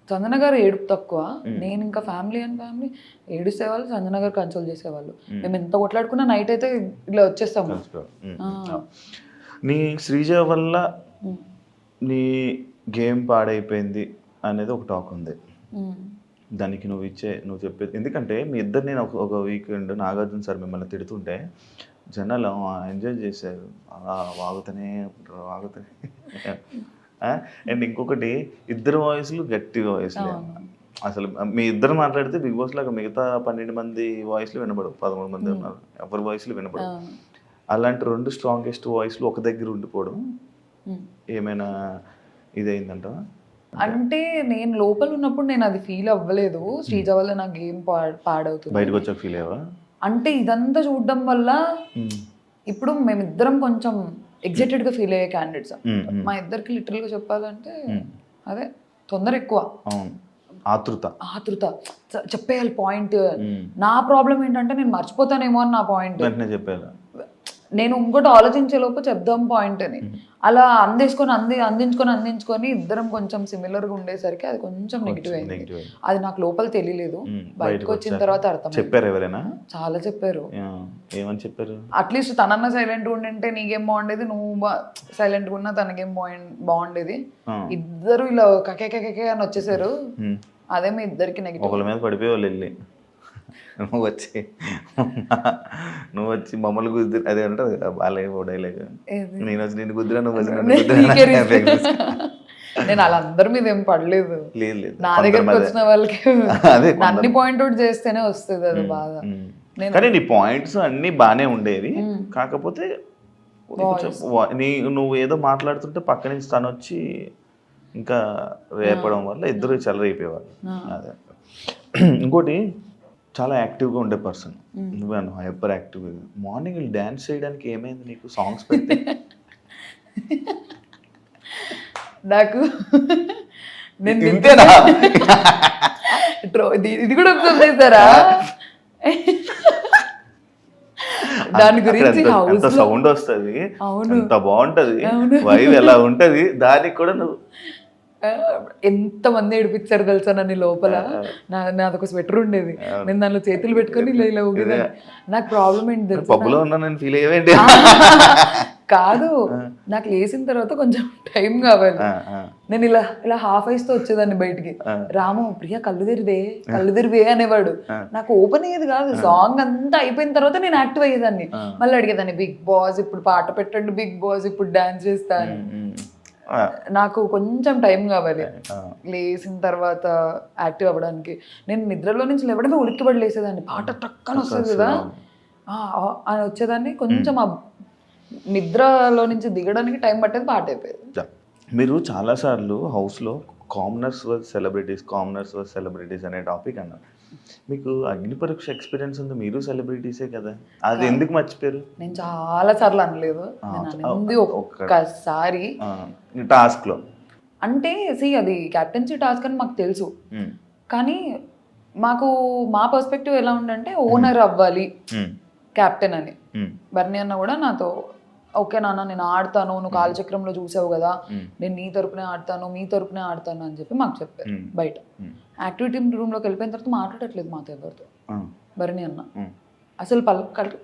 Speaker 2: సంజన గారు ఏడుపు తక్కువ, నేను ఇంకా ఫ్యామిలీ ఏడుసేవాళ్ళు, సంజన గారు కన్సోల్ చేసేవాళ్ళు. మేము ఎంత కొట్లాడుకున్నా నైట్ అయితే ఇలా వచ్చేస్తాము.
Speaker 1: నీ శ్రీజ వల్ల నీ గేమ్ పాడైపోయింది అనేది ఒక టాక్ ఉంది, దానికి నువ్వు చెప్పేది. ఎందుకంటే మీ ఇద్దరు, నేను ఒక వీకెండ్ నాగార్జున సార్ మిమ్మల్ని తిడుతుంటే జనాలు ఎంజాయ్ చేశారు, అలా వాగుతూనే. అండ్ ఇంకొకటి, ఇద్దరు వాయిస్లు గట్టి వాయిస్లే. అసలు మీ ఇద్దరు మాట్లాడితే బిగ్ బాస్ లాగా మిగతా 12 మంది వాయిస్లు వినపడవు, 13 మంది ఉన్నారు, ఎవరి వాయిస్లు వినపడవు. అలాంటి 2 స్ట్రాంగెస్ట్ వాయిస్లు ఒక దగ్గర ఉండిపోవడం ఏమైనా ఇదైందంట?
Speaker 2: అంటే నేను లోపల ఉన్నప్పుడు నేను అది ఫీల్ అవ్వలేదు, శ్రీజ వల్ల నా గేమ్ పాడవుతుంది.
Speaker 1: బయటకు వచ్చాక ఫీల్ అయ్యావా?
Speaker 2: అంటే ఇదంతా చూడడం వల్ల ఇప్పుడు మేమిద్దరం కొంచెం ఎగ్జైటెడ్ గా ఫీల్ అయ్యే క్యాండిడేట్స్. మా ఇద్దరికి లిటరల్ గా చెప్పాలంటే అదే తొందర ఎక్కువ, ఆతృత చెప్పేయాలి పాయింట్. నా ప్రాబ్లం ఏంటంటే నేను మర్చిపోతానేమో అని నా పాయింట్. నేను ఇంకోటి ఆలోచించే లోపు చెప్దాం పాయింట్ అని, అలా అందించుకొని ఇద్దరం కొంచెం సిమిలర్ గా ఉండేసరికి అది కొంచెం నెగిటివ్ అయింది. అది నాకు లోపల తెలియలేదు, బయటకు వచ్చిన తర్వాత అర్థం.
Speaker 1: చెప్పారు ఎవరైనా?
Speaker 2: చాలా చెప్పారు.
Speaker 1: ఏమని చెప్పారు?
Speaker 2: అట్లీస్ట్ తనన్న సైలెంట్ గా ఉండింటే నీకేం బాగుండేది, నువ్వు సైలెంట్ గా ఉన్నా తనకేం బాగుండేది. ఇద్దరు ఇలా కకే అని వచ్చేసారు, అదే మీ ఇద్దరికి నెగిటివ్.
Speaker 1: ఒకళ్ళ మీద పడిపోయేవాళ్ళు వెళ్ళి, నువ్వు వచ్చి మమ్మల్ని గుద్దు, అదే అంటే బాలయ్య డైలాగ్, నేను వచ్చి నిన్ను గుద్దురా, నువ్వు వచ్చి
Speaker 2: నేను వాళ్ళందరి మీద ఏం పడలేదు. నా దగ్గరకు వచ్చిన వాళ్ళకి అన్ని పాయింట్ అవుట్ చేస్తేనే వస్తుంది అది బాగా.
Speaker 1: కానీ నీ పాయింట్స్ అన్ని బానే ఉండేవి, కాకపోతే నువ్వు ఏదో మాట్లాడుతుంటే పక్క నుంచి తను వచ్చి ఇంకా రేపడం వల్ల ఇద్దరు చెలరైపోయేవాళ్ళు. అదే ఇంకోటి చాలా యాక్టివ్గా ఉండే పర్సన్ నువ్వేను, హైపర్ యాక్టివ్. మార్నింగ్ డ్యాన్స్ చేయడానికి ఏమైంది నీకు? సాంగ్స్ పెట్టి
Speaker 2: నాకు నేను
Speaker 1: ఇంతేనా?
Speaker 2: ఇది కూడా ఒకసారి చేస్తారా? దాని గురించి
Speaker 1: ఎంత సౌండ్ వస్తుంది,
Speaker 2: అవును
Speaker 1: ఎంత బాగుంటది, వైవ్ ఎలా ఉంటది, దానికి కూడా నువ్వు
Speaker 2: ఎంత మంది ఏడిపించారు తెలుసా నన్ను లోపల. నాదొక స్వెటర్ ఉండేది, నేను దానిలో చేతులు పెట్టుకొని ఇలా ఇలా ఊగేదాన్ని. నాకు ప్రాబ్లం ఏంటి తెలుసా,
Speaker 1: పబ్బులో ఉన్నాను ఫీల్ అయ్యేవేంటి?
Speaker 2: కాదు, నాకు లేచిన తర్వాత కొంచెం టైం కావాలి. నేను ఇలా ఇలా హాఫ్ ఐస్ తో వచ్చేదాన్ని బయటికి. రాము, ప్రియా కళ్ళు తెరివే అనేవాడు. నాకు ఓపెన్ అయ్యేది కాదు. సాంగ్ అంతా అయిపోయిన తర్వాత నేను యాక్టివ్ అయ్యేదాన్ని. మళ్ళీ అడిగేదాన్ని, బిగ్ బాస్ ఇప్పుడు పాట పెట్టండి, బిగ్ బాస్ ఇప్పుడు డాన్స్ చేస్తాను. నాకు కొంచెం టైం కావాలి లేచిన తర్వాత యాక్టివ్ అవ్వడానికి. నేను నిద్రలో నుంచి లేవడమే ఉలిక్కిపడి లేసేదాన్ని. పాట టక్కని వస్తుంది కదా అని వచ్చేదాన్ని. కొంచెం నిద్రలో నుంచి దిగడానికి టైం పట్టేది, పాట అయిపోయేది.
Speaker 1: మీరు చాలాసార్లు హౌస్లో కామనర్స్ వర్సెస్ సెలబ్రిటీస్ అనే టాపిక్ అన్నారు. మీకు అగ్ని పరీక్ష ఎక్స్పీరియన్స్ ఉంది, మీరు సెలబ్రిటీసే కదా, అది ఎందుకు మర్చిపోయారు?
Speaker 2: నేను చాలా సార్లు అనలేదు, ఒక్కసారి
Speaker 1: టాస్క్ లో.
Speaker 2: అంటే అది క్యాప్టెన్సీ టాస్క్ అని మాకు తెలుసు, కానీ మాకు మా పర్స్పెక్టివ్ ఎలా ఉందంటే ఓనర్ అవ్వాలి క్యాప్టెన్ అని. బర్నీ అన్న కూడా నాతో, ఓకే నాన్న నేను ఆడతాను, నువ్వు కాలచక్రంలో చూసావు కదా, నేను నీ తరపునే ఆడతాను, మీ తరపునే ఆడతాను అని చెప్పి మాకు చెప్పారు. బయట యాక్టివిటీ రూమ్లోకి వెళ్ళిపోయిన తర్వాత మాట్లాడట్లేదు మాతో ఎవరితో బర్నీ అన్న. అసలు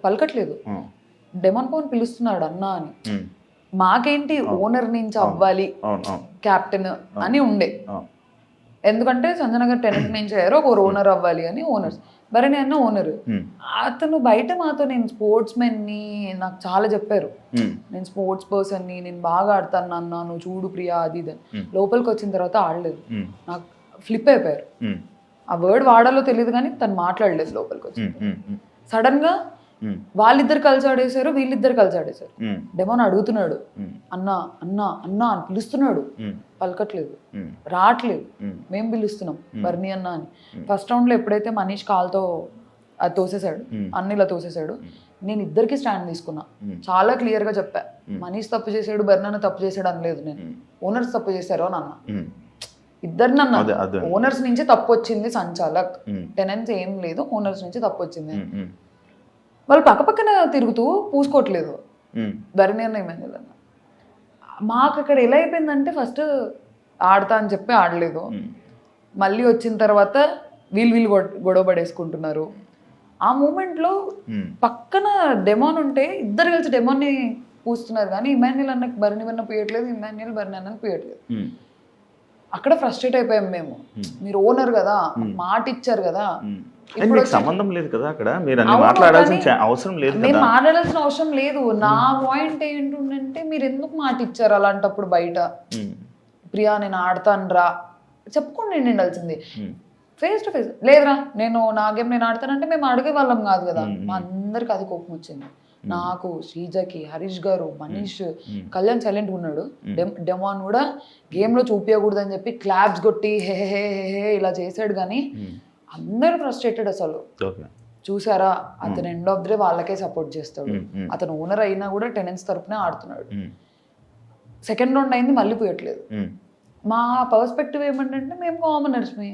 Speaker 2: పలకట్లేదు. డెమాన్ పవన్ పిలుస్తున్నాడు అన్న అని. మాకేంటి ఓనర్ నుంచి అవ్వాలి క్యాప్టెన్ అని ఉండే, ఎందుకంటే సంజన గారు టెనెంట్ నుంచి అయ్యారు, ఒక ఓనర్ అవ్వాలి అని. ఓనర్స్ బర్నీ అన్న ఓనర్. అతను బయట మాతో నేను స్పోర్ట్స్ మెన్ని నాకు చాలా చెప్పారు, నేను స్పోర్ట్స్ పర్సన్ని, నేను బాగా ఆడతాను అన్న, నువ్వు చూడు ప్రియా అది ఇది. లోపలికి వచ్చిన తర్వాత ఆడలేదు, నాకు ఫ్లిప్ అయిపోయారు. ఆ వర్డ్ వాడాలో తెలియదు కానీ తను మాట్లాడలేదు లోపలికి వచ్చి. సడన్ గా వాళ్ళిద్దరు కలిసి ఆడేశారు, వీళ్ళిద్దరు కలిసి ఆడేశారు. డెమోన్ అడుగుతున్నాడు, అన్నా అన్నా అన్నా అని పిలుస్తున్నాడు, పలకట్లేదు, రావట్లేదు. మేం పిలుస్తున్నాం బర్నీ అన్న అని. ఫస్ట్ రౌండ్ లో ఎప్పుడైతే మనీష్ కాల్తో అది తోసేశాడు, అన్నిలా తోసేశాడు, నేను ఇద్దరికి స్టాండ్ తీసుకున్నా. చాలా క్లియర్ గా చెప్పా, మనీష్ తప్పు చేశాడు, బర్నీ అన్న తప్పు చేశాడు అనలేదు నేను. ఓనర్స్ తప్పు చేశారు అని అన్నా. ఇద్దరిని అన్నా. ఓనర్స్ నుంచి తప్పు వచ్చింది, సంచాలక్ టెనెన్స్ ఏం లేదు, ఓనర్స్ నుంచి తప్పు వచ్చింది. వాళ్ళు పక్కపక్కన తిరుగుతూ పూసుకోవట్లేదు. బర్నీ అన్న ఏమైంది అన్న. మాకు అక్కడ ఎలా అయిపోయిందంటే, ఫస్ట్ ఆడతా అని చెప్పి ఆడలేదు, మళ్ళీ వచ్చిన తర్వాత వీళ్ళు గొడవ పడేసుకుంటున్నారు. ఆ మూమెంట్లో పక్కన డెమాన్ ఉంటే ఇద్దరు కలిసి డెమాన్ని పూస్తున్నారు, కానీ ఇమాన్యుల్ అన్నకి బర్నీ అన్న పూయట్లేదు, ఇమాన్యుల్ బర్నీ అన్నకి పూయట్లేదు. అక్కడ ఫ్రస్ట్రేట్ అయిపోయాం మేము. మీరు ఓనర్ కదా, మాట ఇచ్చారు కదా,
Speaker 1: సంబంధం లేదు కదా అక్కడ, మీరు మాట్లాడాల్సిన అవసరం లేదు.
Speaker 2: నేను మాట్లాడాల్సిన అవసరం లేదు. నా పాయింట్ ఏంటంటే, మీరు ఎందుకు మాట ఇచ్చారు అలాంటప్పుడు బయట? ప్రియా నేను ఆడతాను రా చెప్పుకోండి ఉండాల్సింది. ఫేస్ టు ఫేస్ లేదురా నేను నా గేమ్ నేను ఆడతానంటే మేము అడిగే వాళ్ళం కాదు కదా. మా అందరికి అది కోపం వచ్చింది. నాకు, శ్రీజకి, హరీష్ గారు, మనీష్, కళ్యాణ్ సైలెంట్ ఉన్నాడు. డెమాన్ కూడా గేమ్ లో చూపించకూడదు అని చెప్పి క్లాప్స్ కొట్టి హే హే హే ఇలా చేసాడు. కానీ అందరూ ఫ్రస్ట్రేటెడ్. అసలు చూసారా, అతను ఎండ్ ఆఫ్ ది డే వాళ్ళకే సపోర్ట్ చేస్తాడు. అతను ఓనర్ అయినా కూడా టెనెన్స్ తరపునే ఆడుతున్నాడు. సెకండ్ రౌండ్ అయింది, మళ్ళీ పోయట్లేదు. మా పర్స్పెక్టివ్ ఏమంటే, మేము commoners me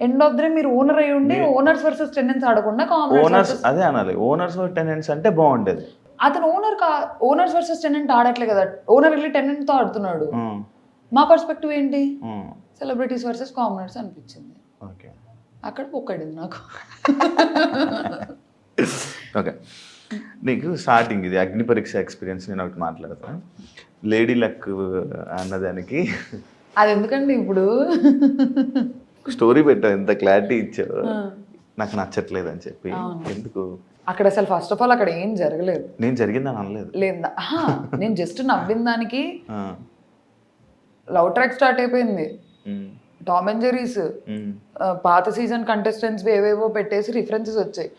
Speaker 2: end of the day మీరు ఓనర్ అయి ఉండి ఓనర్స్ వర్సెస్ టెనెన్స్ ఆడకుండా కామనర్స్
Speaker 1: అదే అనాలి. ఓనర్స్ టెనెన్స్ అంటే బాగుండేది.
Speaker 2: అతను ఓనర్స్ వర్సెస్ టెనెంట్ ఆడట్లే కదా, ఓనర్ వెళ్ళి టెనెంట్ తో ఆడుతున్నాడు. మా పర్స్పెక్టివ్ ఏంటి, సెలబ్రిటీస్ వర్సెస్ కామనర్స్ అనిపించింది. అక్కడ పొక్కడింది నాకు.
Speaker 1: ఓకే, నీకు స్టార్టింగ్ ఇది అగ్ని పరీక్ష ఎక్స్పీరియన్స్ నేను ఒకటి మాట్లాడతాను. లేడీ లక్ అన్నదానికి
Speaker 2: అది ఎందుకండి ఇప్పుడు
Speaker 1: స్టోరీ పెట్టావు, ఎంత క్లారిటీ ఇచ్చావు, నాకు నచ్చట్లేదు అని చెప్పి. ఎందుకు
Speaker 2: అక్కడ అసలు ఫస్ట్ ఆఫ్ ఆల్ అక్కడ ఏం జరగలేదు.
Speaker 1: నేను జరిగిందని అనలేదు.
Speaker 2: లేదా, నేను జస్ట్ నవ్విన దానికి లవ్ ట్రాక్ స్టార్ట్ అయిపోయింది. టామ్ అండ్ జెర్రీస్ పాత సీజన్ కంటెస్టెంట్స్ ఏవేవో పెట్టేసి రిఫరెన్సెస్ వచ్చాయి.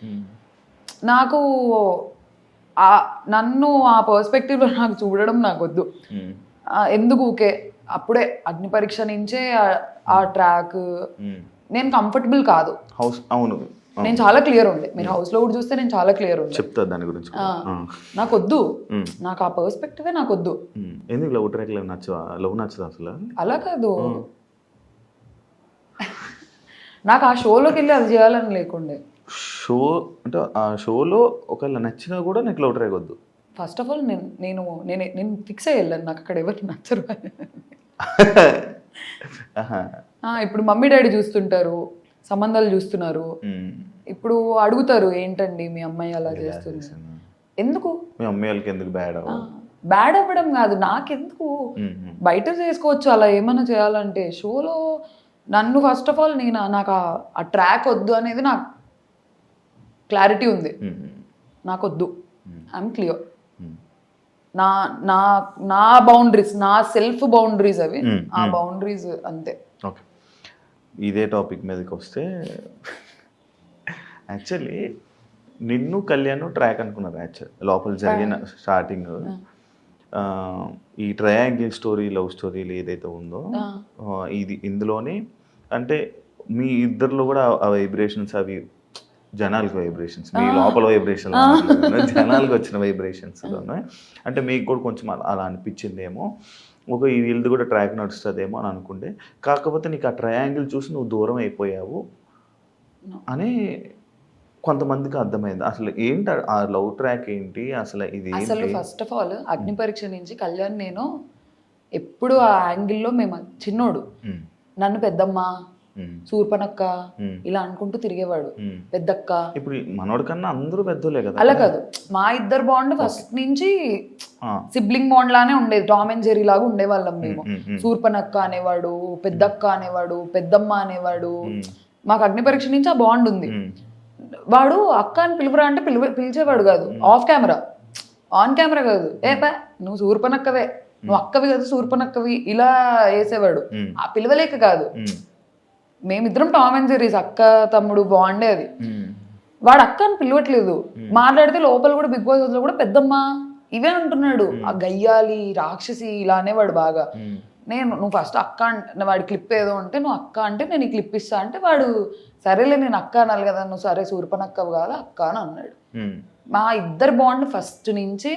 Speaker 2: నాకు నన్ను ఆ పర్స్పెక్టివ్లో నాకు చూడడం నాకు వద్దు. ఎందుకు ఊకే అప్పుడే అగ్ని పరీక్ష నుంచే ఆ ట్రాక్ నేను కంఫర్టబుల్ కాదు.
Speaker 1: హౌస్ అవును
Speaker 2: నేను చాలా క్లియర్ ఉంది. మీరు హౌస్ లో కూడా చూస్తే నేను చాలా క్లియర్ ఉంది.
Speaker 1: చెప్తా దాని గురించి.
Speaker 2: నాకు వద్దు, నాకు ఆ పర్స్పెక్టివే నాకు వద్దు.
Speaker 1: ఎందుకు లవ్ ట్రాక్ లవ్ నచ్చదు అసలు?
Speaker 2: అలా కాదు, నాకు ఆ షోలోకి వెళ్ళి అది చేయాలని లేకుండే.
Speaker 1: షో అంటే ఆ షోలో ఒకవేళ నచ్చినా కూడా నాకు లవ్ ట్రాక్ వద్దు.
Speaker 2: ఫస్ట్ ఆఫ్ ఆల్ నేను ఫిక్స్ అయ్యి వెళ్ళాను, నాకు అక్కడ ఎవరికి నచ్చరు. ఇప్పుడు మమ్మీ డాడీ చూస్తుంటారు, సంబంధాలు చూస్తున్నారు, ఇప్పుడు అడుగుతారు ఏంటండి మీ అమ్మాయి అలా చేస్తుంది, ఎందుకు
Speaker 1: మీ అమ్మాయి వాళ్ళకి ఎందుకు
Speaker 2: బ్యాడ్ అవ్వడం కాదు, నాకెందుకు, బయట చేసుకోవచ్చు అలా ఏమైనా చేయాలంటే. షోలో నన్ను ఫస్ట్ ఆఫ్ ఆల్ నాకు ఆ ట్రాక్ వద్దు అనేది నాకు క్లారిటీ ఉంది. నాకు వద్దు, ఐఎమ్ క్లియర్. నా నా నా బౌండరీస్, నా సెల్ఫ్ బౌండరీస్ అవి, ఆ బౌండరీస్ అంతే.
Speaker 1: ఓకే, ఇదే టాపిక్ మీదకి వస్తే యాక్చువల్లీ నిన్ను కళ్యాణ్ ట్రాక్ అనుకున్నారు. యాక్చువల్ లోపల జరిగిన స్టార్టింగ్ ఈ ట్రయాంగిల్ స్టోరీ, లవ్ స్టోరీలు ఏదైతే ఉందో ఇందులోనే అంటే మీ ఇద్దరిలో కూడా ఆ వైబ్రేషన్స్ అవి జనాలకి వైబ్రేషన్స్, మీ లోపల వైబ్రేషన్ జనాలకు వచ్చిన వైబ్రేషన్స్ అంటే మీకు కూడా కొంచెం అలా అనిపించిందేమో, ఒక ఈ వీళ్ళది కూడా ట్రాక్ నడుస్తుందేమో అని అనుకుంటే, కాకపోతే నీకు ఆ ట్రయాంగిల్ చూసి నువ్వు దూరం అయిపోయావు అని కొంతమందికి అర్థమైంది. అసలు ఏంటి ఆ లవ్ ట్రాక్ ఏంటి అసలు? ఇది
Speaker 2: అసలు ఫస్ట్ ఆఫ్ ఆల్ అగ్ని పరీక్ష నుంచి కళ్యాణ్ నేను ఎప్పుడు ఆ యాంగిల్లో మేము చిన్నోడు, నన్ను పెద్దమ్మ, సూర్పనక్క ఇలా అనుకుంటూ తిరిగేవాడు. పెద్దక్క, ఇప్పుడు
Speaker 1: మనోడి కన్నా అందరూ పెద్దోలే కదా.
Speaker 2: అలా కాదు, మా ఇద్దరు బాండ్ ఫస్ట్ నుంచి సిబ్లింగ్ బాండ్ లానే ఉండేది, టామ్ అండ్ జెర్రీ లాగా ఉండేవాళ్ళం మేము. సూర్పనక్క అనేవాడు, పెద్దక్క అనేవాడు, పెద్దమ్మ అనేవాడు. మాకు అగ్ని పరీక్ష నుంచి ఆ బాండ్ ఉంది. వాడు అక్క అని పిలువరా అంటే పిలిచేవాడు కాదు, ఆఫ్ కెమెరా, ఆన్ కెమెరా కాదు. నువ్వు సూర్పనక్కవే, నువ్వు అక్కవి కదా సూర్పనక్కవి, ఇలా వేసేవాడు. ఆ పిలవలేక కాదు, మేమిద్దరం టామ్ అండ్ జెర్రీస్, అక్క తమ్ముడు బాండే అది. వాడు అక్క అని పిలవట్లేదు, మాట్లాడితే లోపల కూడా బిగ్ బాస్ లో కూడా పెద్దమ్మ ఇవే అంటున్నాడు. ఆ గయ్యాలి రాక్షసి ఇలా అనేవాడు బాగా. నువ్వు ఫస్ట్ అక్క అంటే వాడి క్లిప్ ఏదో ఉంటే నువ్వు అక్క అంటే నేను ఈ క్లిప్ ఇస్తా అంటే వాడు సరేలే నేను అక్క అనాలి కదా, నువ్వు సరే సూర్పనక్కవు కాదు అక్క అని అన్నాడు. మా ఇద్దరు బాండ్ ఫస్ట్ నుంచి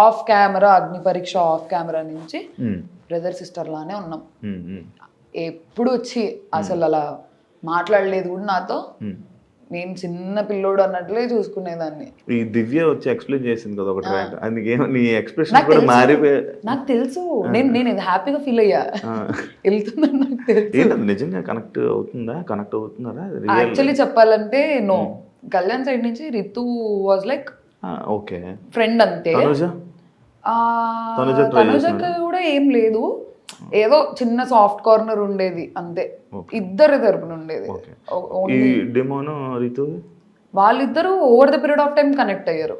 Speaker 2: ఆఫ్ కెమెరా, అగ్ని పరీక్ష ఆఫ్ కెమెరా నుంచి బ్రదర్ సిస్టర్ లానే ఉన్నాం. ఎప్పుడు వచ్చి అసలు అలా మాట్లాడలేదు కూడా నాతో, నేను చిన్న పిల్లోడు అన్నట్లే చూసుకునేదాన్ని.
Speaker 1: ఈ దివ్య వచ్చి ఎక్స్ప్లెయిన్ చేసింది కదా ఒకటి, అందుకే నీ ఎక్స్ప్రెషన్ కూడా మారిపోయి
Speaker 2: నాకు తెలుసు, నేను హ్యాపీగా ఫీల్ అయ్యా వెళ్తుందని నాకు తెలుసు.
Speaker 1: నిజంగా కనెక్ట్ అవుతున్నారా?
Speaker 2: యాక్చువల్లీ చెప్పాలంటే నో, కళ్యాణ్ సైడ్ నుంచి Ritu was like
Speaker 1: okay
Speaker 2: friend అంతే. తనుజకి కూడా ఏం లేదు, ఏదో చిన్న సాఫ్ట్ కార్నర్ ఉండేది అంతే, ఇద్దరి తరపున ఉండేది. వాళ్ళిద్దరూ over the period of time connect అయ్యారు.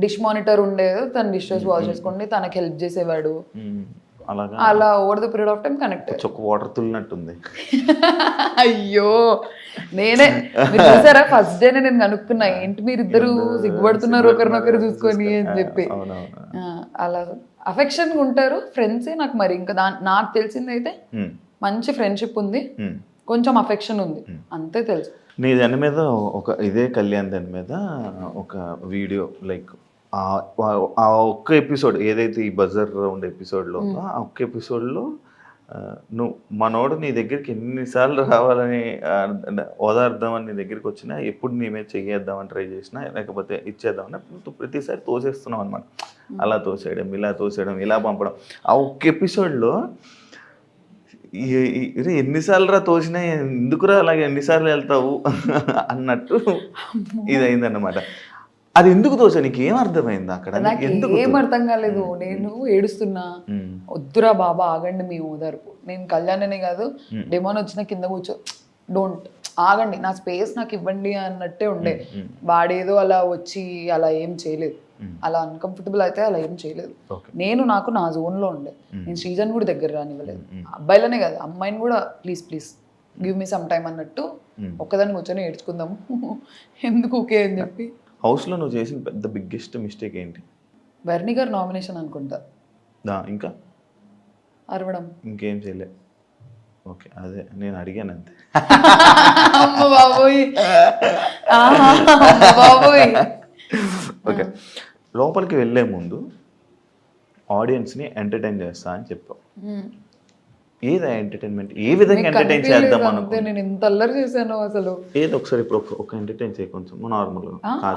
Speaker 2: డిష్ మానిటర్ ఉండేది, తన డిషెస్ వాష్ చేసుకోండి, తనకి హెల్ప్ చేసేవాడు, అలా over the period of time connect.
Speaker 1: Water తుల్లినట్టుంది.
Speaker 2: అయ్యో నేనే చూసారా ఫస్ట్ డే నేను కనుక్కున్నా, ఏంటి మీరు ఇద్దరు సిగ్గుపడుతున్నారు ఒకరినొకరు చూసుకొని అని చెప్పి. అలా అఫెక్షన్ ఉంటారు ఫ్రెండ్సే నాకు. మరి ఇంకా నాకు తెలిసింది అయితే మంచి ఫ్రెండ్షిప్ ఉంది, కొంచెం అఫెక్షన్ ఉంది, అంతే తెలుసు.
Speaker 1: నీ దాని మీద ఇదే కళ్యాణ్ దాని మీద ఒక వీడియో లైక్ ఆ ఒక్క ఎపిసోడ్ ఏదైతే ఈ బజర్ రౌండ్ ఎపిసోడ్లో ఆ ఒక్క ఎపిసోడ్లో నువ్వు మనోడు నీ దగ్గరికి ఎన్నిసార్లు రావాలని ఓదార్దామని నీ దగ్గరికి వచ్చినా, ఎప్పుడు నీ మీద చెయ్యేద్దామని ట్రై చేసినా, లేకపోతే ఇచ్చేద్దామని ప్రతిసారి తోసేస్తున్నావు అనమాట. అలా తోసేయడం, ఇలా తోసేయడం, ఇలా పంపడం. ఆ ఒక్క ఎపిసోడ్లో ఎన్నిసార్లు రా తోసినా ఎందుకురా అలాగే ఎన్నిసార్లు వెళ్తావు అన్నట్టు ఇది అయిందన్నమాట. అది ఎందుకు తోసా? నీకు ఏం అర్థమైంది అక్కడ?
Speaker 2: ఏం అర్థం కాలేదు, నేను ఏడుస్తున్నా, వద్దురా బాబా ఆగండి మీ ఓదార్పు, నేను కళ్యాణనే కాదు డెమోన్ వచ్చిన కింద కూర్చో, డోంట్ ఆగండి, నా స్పేస్ నాకు ఇవ్వండి అన్నట్టే ఉండే. వాడేదో అలా వచ్చి అలా ఏం చేయలేదు, అలా అన్కంఫర్టబుల్ అయితే అలా ఏం చేయలేదు. నాకు నా జోన్లో ఉండే, నేను శ్రీజన్ కూడా దగ్గర రానివ్వలేదు, అబ్బాయిలనే కాదు అమ్మాయిని కూడా please please give me some time అన్నట్టు ఒక్కదాన్ని కూర్చొని ఏడ్చుకుందాము ఎందుకు ఓకే అని చెప్పి.
Speaker 1: హౌస్లో నువ్వు చేసిన పెద్ద బిగ్గెస్ట్ మిస్టేక్ ఏంటి?
Speaker 2: వెర్ని గారు నామినేషన్ అనుకుంటా.
Speaker 1: ఇంకా
Speaker 2: అరవడం.
Speaker 1: ఇంకేం చేయలే. ఓకే, అదే నేను అడిగాను అంతే.
Speaker 2: అమ్మ బాబోయ్, అమ్మ బాబోయ్.
Speaker 1: ఓకే, లోపలికి వెళ్ళే ముందు ఆడియన్స్ని ఎంటర్టైన్ చేస్తా అని చెప్పావు. ఏదా ఎంటర్టైన్మెంట్? ఏ విధంగా ఎంటర్టైన్ చేద్దాం అనుకో.
Speaker 2: నేను ఇంత అల్లరి చేశాను అసలు.
Speaker 1: ఏదో ఒకసారి ఇప్పుడు ఒక ఎంటర్టైన్ చేయ కొంచెం నార్మల్.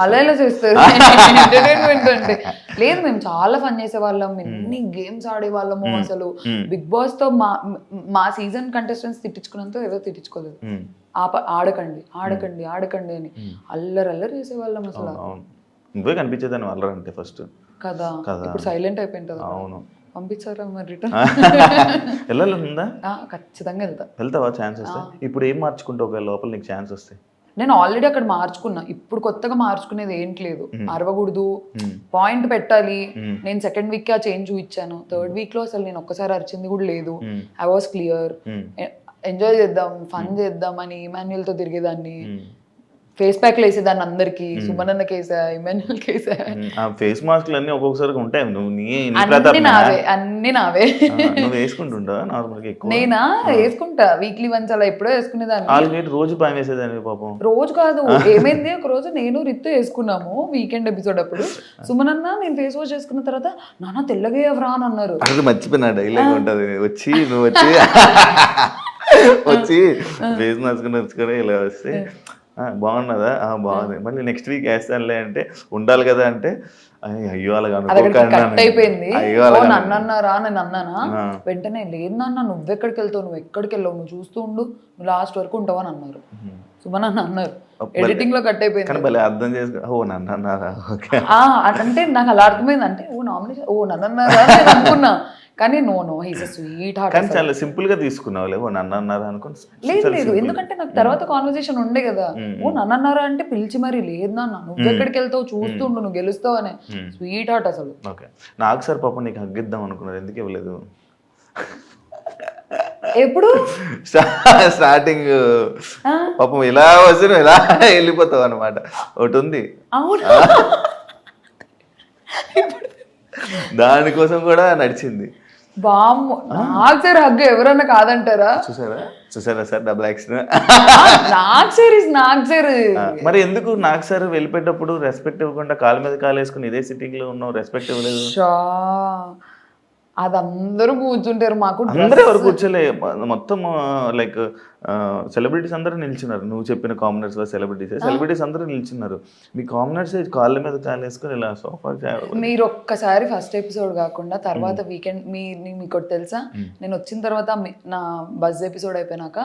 Speaker 2: అలా ఎలా చేస్తారు ఎంటర్టైన్మెంట్ అంటే? లేదు, మేము చాలా ఫన్ చేసే వాళ్ళం, ఎన్ని గేమ్స్ ఆడే వాళ్ళము. అసలు బిగ్ బాస్ తో మా సీజన్ కంటెస్టెంట్స్ తిట్టించుకున్నంత ఏదో తిట్టించుకోలేదు. ఆడకండి ఆడకండి ఆడకండి అని అల్లరి అల్లరి చేసేవాళ్ళం అసలు.
Speaker 1: నువ్వే కనిపించేదాన్ని అల్లరి అంటే ఫస్ట్
Speaker 2: కదా. ఇప్పుడు సైలెంట్ అయిపోయింది కదా.
Speaker 1: అవును,
Speaker 2: పంపించారా మరి రిటర్న్?
Speaker 1: వెళ్ళాలందా?
Speaker 2: ఖచ్చితంగా
Speaker 1: వెళ్తావా ఛాన్స్ వస్తే? ఇప్పుడు ఏం మార్చుకుంటావు ఒకవేళ లోపల నీకు ఛాన్స్ వస్తే?
Speaker 2: నేను ఆల్రెడీ అక్కడ మార్చుకున్నా, ఇప్పుడు కొత్తగా మార్చుకునేది ఏంటి లేదు. అరవకూడదు, పాయింట్ పెట్టాలి. నేను సెకండ్ వీక్ ఆ చేంజ్ చూపించాను. థర్డ్ వీక్ లో అసలు నేను ఒక్కసారి అరిచింది కూడా లేదు. I was clear. ఎంజాయ్ చేద్దాం, ఫన్ చేద్దాం అని ఇమాన్యుయల్ తో తిరిగేదాన్ని. ఫేస్ ప్యాక్లు వేసేదాన్ని అందరికి. సుమనన్న కేసా, ఇమాన్యుయల్ కేసా.
Speaker 1: ఫేస్ మాస్క్లు అన్ని ఒక్కొక్కసారి ఉంటాయి.
Speaker 2: అన్ని నావే.
Speaker 1: వేసుకుంటుంటా నార్మల్ గా?
Speaker 2: నేనా వేసుకుంటా, వీక్లీ వన్స్ అలా ఎప్పుడో వేసుకునేదాన్ని.
Speaker 1: రోజు భయం వేసేదాన్ని పాపం.
Speaker 2: రోజు కాదు, ఏమైంది ఒక రోజు నేను రిత్తు వేసుకున్నాము వీకెండ్ ఎపిసోడ్ అప్పుడు. సుమనన్న నేను ఫేస్ వాష్ చేసుకున్న తర్వాత నాన్న తెల్లగా ఎవరా అని అన్నారు.
Speaker 1: అది మర్చిపోయినా డైలాగ్ ఉంటది, వచ్చి నువ్వు వచ్చి వచ్చి ఫేస్ మాస్క్ నచ్చుకొని ఇలా వస్తే బాగున్నదా? బాగుంది, మళ్ళీ నెక్స్ట్ వీక్ వేస్తానులే అంటే ఉండాలి కదా అంటే అయ్యో అలాగా
Speaker 2: కట్ అయిపోయింది. నన్ను అన్నారా నేను అన్నానా? వెంటనే లేదు నాన్న నువ్వెక్కడికి వెళ్తావు, నువ్వు ఎక్కడికి వెళ్ళావు, నువ్వు చూస్తూ ఉండు, నువ్వు లాస్ట్ వరకు ఉంటావు అని అన్నారు. సుమనన్న అన్నారు. ఎడిటింగ్ లో కట్ అయిపోయింది.
Speaker 1: అర్థం చేసుకో, ఓ నన్ను అన్నారా
Speaker 2: అంటే నాకు అలా అర్థమైంది. అంటే ఓ నామినేషన్, ఓ నన్ను అన్నారా నేను అనుకున్నా. కానీ నో హీస్ స్వీట్ హార్ట్.
Speaker 1: కానీ చాలా సింపుల్ గా తీసుకున్నావు. ఓ నన్ను అన్నారా అనుకుని.
Speaker 2: లేదు, ఎందుకంటే నాకు తర్వాత కాన్వర్సేషన్ ఉండే కదా. ఓ నన్ను అన్నారా అంటే పిలిచి మరి లేదు నాన్న నువ్వు ఎక్కడికి వెళ్తావు చూస్తుండు, నువ్వు గెలుస్తావు అనే స్వీట్ హార్ట్ అసలు.
Speaker 1: ఓకే, నాకు సార్ పాపం నీకు హగ్గిద్దాం అనుకున్నారు, ఎందుకు ఇవ్వలేదు?
Speaker 2: ఎప్పుడు
Speaker 1: స్టార్టింగ్ పాపం ఇలా వస్తే ఇలా వెళ్ళిపోతావు అనమాట. ఒకటి ఉంది, దానికోసం కూడా నడిచింది.
Speaker 2: బామ్మ నాకు సార్ హగ్గు ఎవరన్నా కాదంటారా?
Speaker 1: చూసారా సార్ డబుల్ యాక్షన్.
Speaker 2: నాకు సార్
Speaker 1: మరి ఎందుకు నాకు సార్ వెళ్ళిపోయేటప్పుడు రెస్పెక్ట్ ఇవ్వకుండా కాలు మీద కాలు వేసుకుని ఇదే సిట్టింగ్ లో ఉన్నావు, రెస్పెక్ట్ ఇవ్వలేదు?
Speaker 2: అది అందరూ కూర్చుంటారు, మాకు
Speaker 1: అందరూ ఎవరు కూర్చోలే, మొత్తం లైక్ సెలబ్రిటీస్ అందరూ నిల్చున్నారు. నువ్వు చెప్పిన కామనర్స్ సెలబ్రిటీస్ అందరూ నిల్చున్నారు. మీ కామనర్స్ కాళ్ళ మీద కాలు వేసుకొని ఇలా సోఫా.
Speaker 2: మీరు ఒక్కసారి ఫస్ట్ ఎపిసోడ్ కాకుండా తర్వాత వీకెండ్ మీకు తెలుసా, నేను వచ్చిన తర్వాత నా బజ్ ఎపిసోడ్ అయిపోయినాక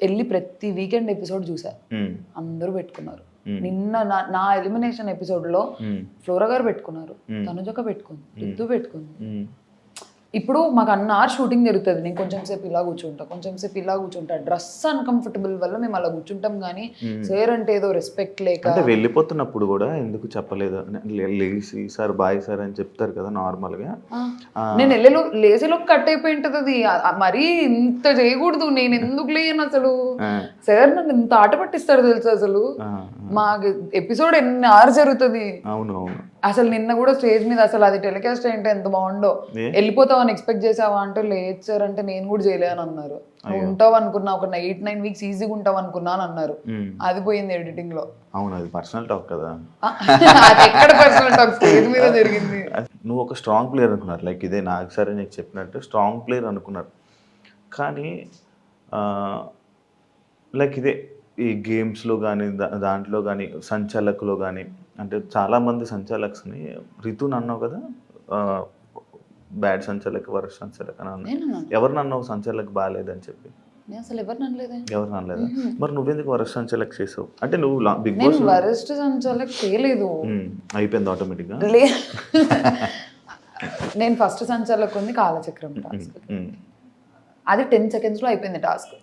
Speaker 2: వెళ్ళి ప్రతి వీకెండ్ ఎపిసోడ్ చూసా. అందరూ పెట్టుకున్నారు. నిన్న నా ఎలిమినేషన్ ఎపిసోడ్ లో ఫ్లోరా గారు పెట్టుకున్నారు, తనుజక పెట్టుకుంది, రిద్దు పెట్టుకుంది. ఇప్పుడు మాకు అన్నారు షూటింగ్ జరుగుతుంది, నేను కొంచెం సేపు ఇలా కూర్చుంటా, కొంచెం సేపు ఇలా కూర్చుంటా. డ్రెస్ అన్కంఫర్టబుల్ వల్ల మేము అలా కూర్చుంటాం. కానీ సార్ అంటే ఏదో రెస్పెక్ట్ లేక.
Speaker 1: అంటే వెళ్ళిపోతున్నప్పుడు కూడా ఎందుకు చెప్పలేదు? లేసి సార్ బాయ్ సార్ అని చెప్తారు కదా నార్మల్ గా.
Speaker 2: నేను లేసేలో కట్ అయిపోయి ఉంటది అది. మరీ ఇంత చేయకూడదు, నేను ఎందుకు లేను అసలు. సార్ నన్ను ఇంత ఆట పట్టిస్తారు తెలుసు అసలు. మాకు ఎపిసోడ్ ఎన్ని అవర్స్ జరుగుతుంది.
Speaker 1: అవును,
Speaker 2: అసలు నిన్న కూడా స్టేజ్ మీద అసలు అది టెలికాస్ట్ ఏంటో ఎంత బాగుండో. వెళ్ళిపోతావని ఎక్స్పెక్ట్ చేసావా అంటే లేదు సార్ అంటే నేను కూడా చేయలేను అన్నారు. నువ్వు ఉంటావు అనుకున్నా, ఒక 8-9 వీక్స్ ఈజీగా ఉంటావు అనుకున్నా అని అన్నారు. అది పోయింది ఎడిటింగ్ లో.
Speaker 1: అవును, అది పర్సనల్ టాక్ కదా.
Speaker 2: అది ఎక్కడ పర్సనల్ టాక్, స్టేజ్ మీద జరిగింది.
Speaker 1: నువ్వు ఒక స్ట్రాంగ్ ప్లేయర్ అనుకున్నారు, లైక్ ఇదే నాకు సరే నీకు చెప్పినట్టు స్ట్రాంగ్ ప్లేయర్ అనుకున్నారు. కానీ లైక్ ఇదే ఈ గేమ్స్లో కానీ దాంట్లో కానీ సంచాలకులో కానీ, అంటే చాలామంది సంచాలక్స్ని రితుని అన్నావు కదా, బ్యాడ్ సంచాలక్ వరస్ట్ సంచాలక్ అని అన్నావు. ఎవరిని అన్నావు సంచాలక్ బాగాలేదని చెప్పి?
Speaker 2: అసలు ఎవరిని
Speaker 1: అనలేదా? మరి నువ్వెందుకు వరస్ట్ సంచాలక్ చేసావు? అంటే నువ్వు బిగ్ బాస్
Speaker 2: వరస్ట్ సంచాలక్ చేయలేదు,
Speaker 1: అయిపోయింది ఆటోమేటిక్గా.
Speaker 2: నేను ఫస్ట్ సంచాలక్ ఉంది కాలచక్రం టాస్క్, అది 10 seconds లో అయిపోయింది టాస్క్.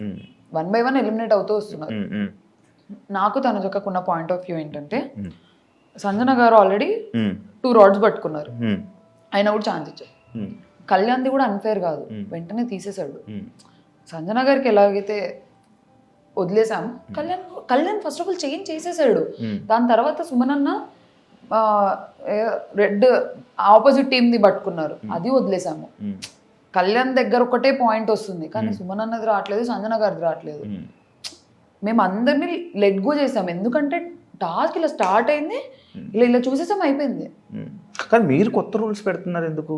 Speaker 2: 1 by 1 ఎలిమినేట్ అవుతూ వస్తున్నారు. నాకు తనుజకకున్న పాయింట్ ఆఫ్ వ్యూ ఏంటంటే, సంజన గారు ఆల్రెడీ 2 rods పట్టుకున్నారు, అయినా కూడా ఛాన్స్ ఇచ్చారు. కళ్యాణ్ది కూడా అన్ఫేర్ కాదు, వెంటనే తీసేశాడు. సంజన గారికి ఎలాగైతే వదిలేసాం, Kalyan first of all change చేసేసాడు. దాని తర్వాత సుమనన్న రెడ్ ఆపోజిట్ టీమ్ది పట్టుకున్నారు, అది వదిలేసాము. కళ్యాణ్ దగ్గర ఒకటే పాయింట్ వస్తుంది, కానీ సుమన్ అన్నది రావట్లేదు, సంజన గారిది రావట్లేదు. మేము అందరినీ లెట్ గో చేసాం, ఎందుకంటే టాస్క్ ఇలా స్టార్ట్ అయింది, ఇలా చూసేసాం, అయిపోయింది.
Speaker 1: కానీ మీరు కొత్త రూల్స్ పెడుతున్నారు ఎందుకు?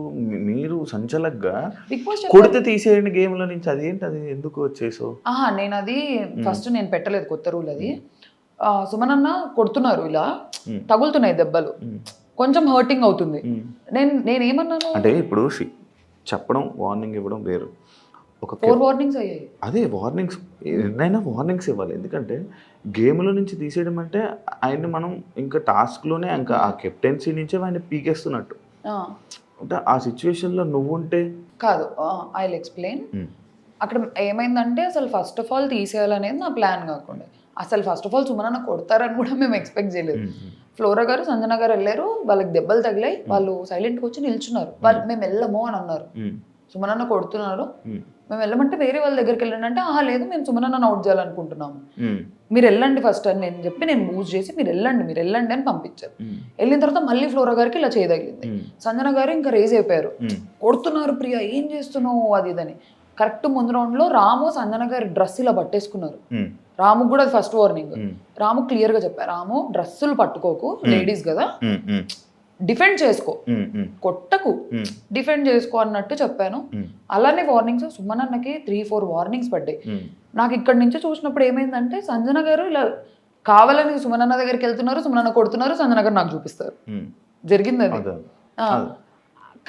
Speaker 1: మీరు సంచలక్గా
Speaker 2: బిగ్ బాస్
Speaker 1: కొడితే తీసేయండి గేమ్ లో నుంచి, అదేంటి అది ఎందుకు వచ్చేసో?
Speaker 2: నేను అది ఫస్ట్ నేను పెట్టలేదు కొత్త రూల్ అది. సుమన్ అన్న కొడుతున్నారు, ఇలా తగులుతున్నాయి దెబ్బలు, కొంచెం హర్టింగ్ అవుతుంది. నేనేమన్నాను
Speaker 1: అంటే ఇప్పుడు చెప్పడం వార్నింగ్ ఇవ్వడం వేరు, ఒక
Speaker 2: 4 వార్నింగ్స్ అయ్యాయి.
Speaker 1: అదే వార్నింగ్స్, ఎన్నైనా వార్నింగ్స్ ఇవ్వాలి. ఎందుకంటే గేమ్లో నుంచి తీసేయడం అంటే ఆయన్ని మనం ఇంకా టాస్క్లోనే ఇంకా ఆ కెప్టెన్సీ నుంచే ఆయన పీకేస్తున్నట్టు. అంటే ఆ సిచ్యువేషన్లో నువ్వు ఉంటే
Speaker 2: కాదు. I will explain. అక్కడ ఏమైందంటే అసలు ఫస్ట్ ఆఫ్ ఆల్ తీసేయాలనేది నా ప్లాన్ కాకుండా, అసలు ఫస్ట్ ఆఫ్ ఆల్ సుమనన్న కొడతారని కూడా మేము ఎక్స్పెక్ట్ చేయలేదు. ఫ్లోరా గారు, సంజన గారు వెళ్ళారు, వాళ్ళకి దెబ్బలు తగిలాయి, వాళ్ళు సైలెంట్గా వచ్చి నిల్చున్నారు. వాళ్ళు మేము వెళ్ళము అని అన్నారు. సుమనన్న కొడుతున్నారు, మేము వెళ్ళమంటే వేరే వాళ్ళ దగ్గరికి వెళ్ళండి అంటే, లేదు మేము సుమనన్న అవుట్ చేయాలనుకుంటున్నాము, మీరు వెళ్ళండి ఫస్ట్ అని నేను చెప్పి, నేను మూవ్ చేసి మీరు వెళ్ళండి అని పంపించారు. వెళ్ళిన తర్వాత మళ్ళీ ఫ్లోరా గారికి ఇలా చేయదగిలింది. సంజన గారు ఇంకా రేజ్ అయిపోయారు, కొడుతున్నారు ప్రియా ఏం చేస్తున్నావు అది ఇదని. కరెక్ట్ ముందు రౌండ్ లో రాము సంజన గారి డ్రెస్ ఇలా పట్టేసుకున్నారు. రాముకు కూడా అది ఫస్ట్ వార్నింగ్. రాము క్లియర్ గా చెప్పారు, రాము డ్రెస్సులు పట్టుకోకు, లేడీస్ కదా, డిఫెండ్ చేసుకో, కొట్టకు, డిఫెండ్ చేసుకో అన్నట్టు చెప్పాను. అలానే వార్నింగ్స్ సుమన్ అన్నకి 3-4 వార్నింగ్స్ పడ్డాయి. నాకు ఇక్కడ నుంచి చూసినప్పుడు ఏమైందంటే, సంజన గారు ఇలా కావాలని సుమన్ అన్న దగ్గరికి వెళ్తున్నారు, సుమన్ అన్న కొడుతున్నారు, సంజన గారు నాకు చూపిస్తారు, జరిగింది అది.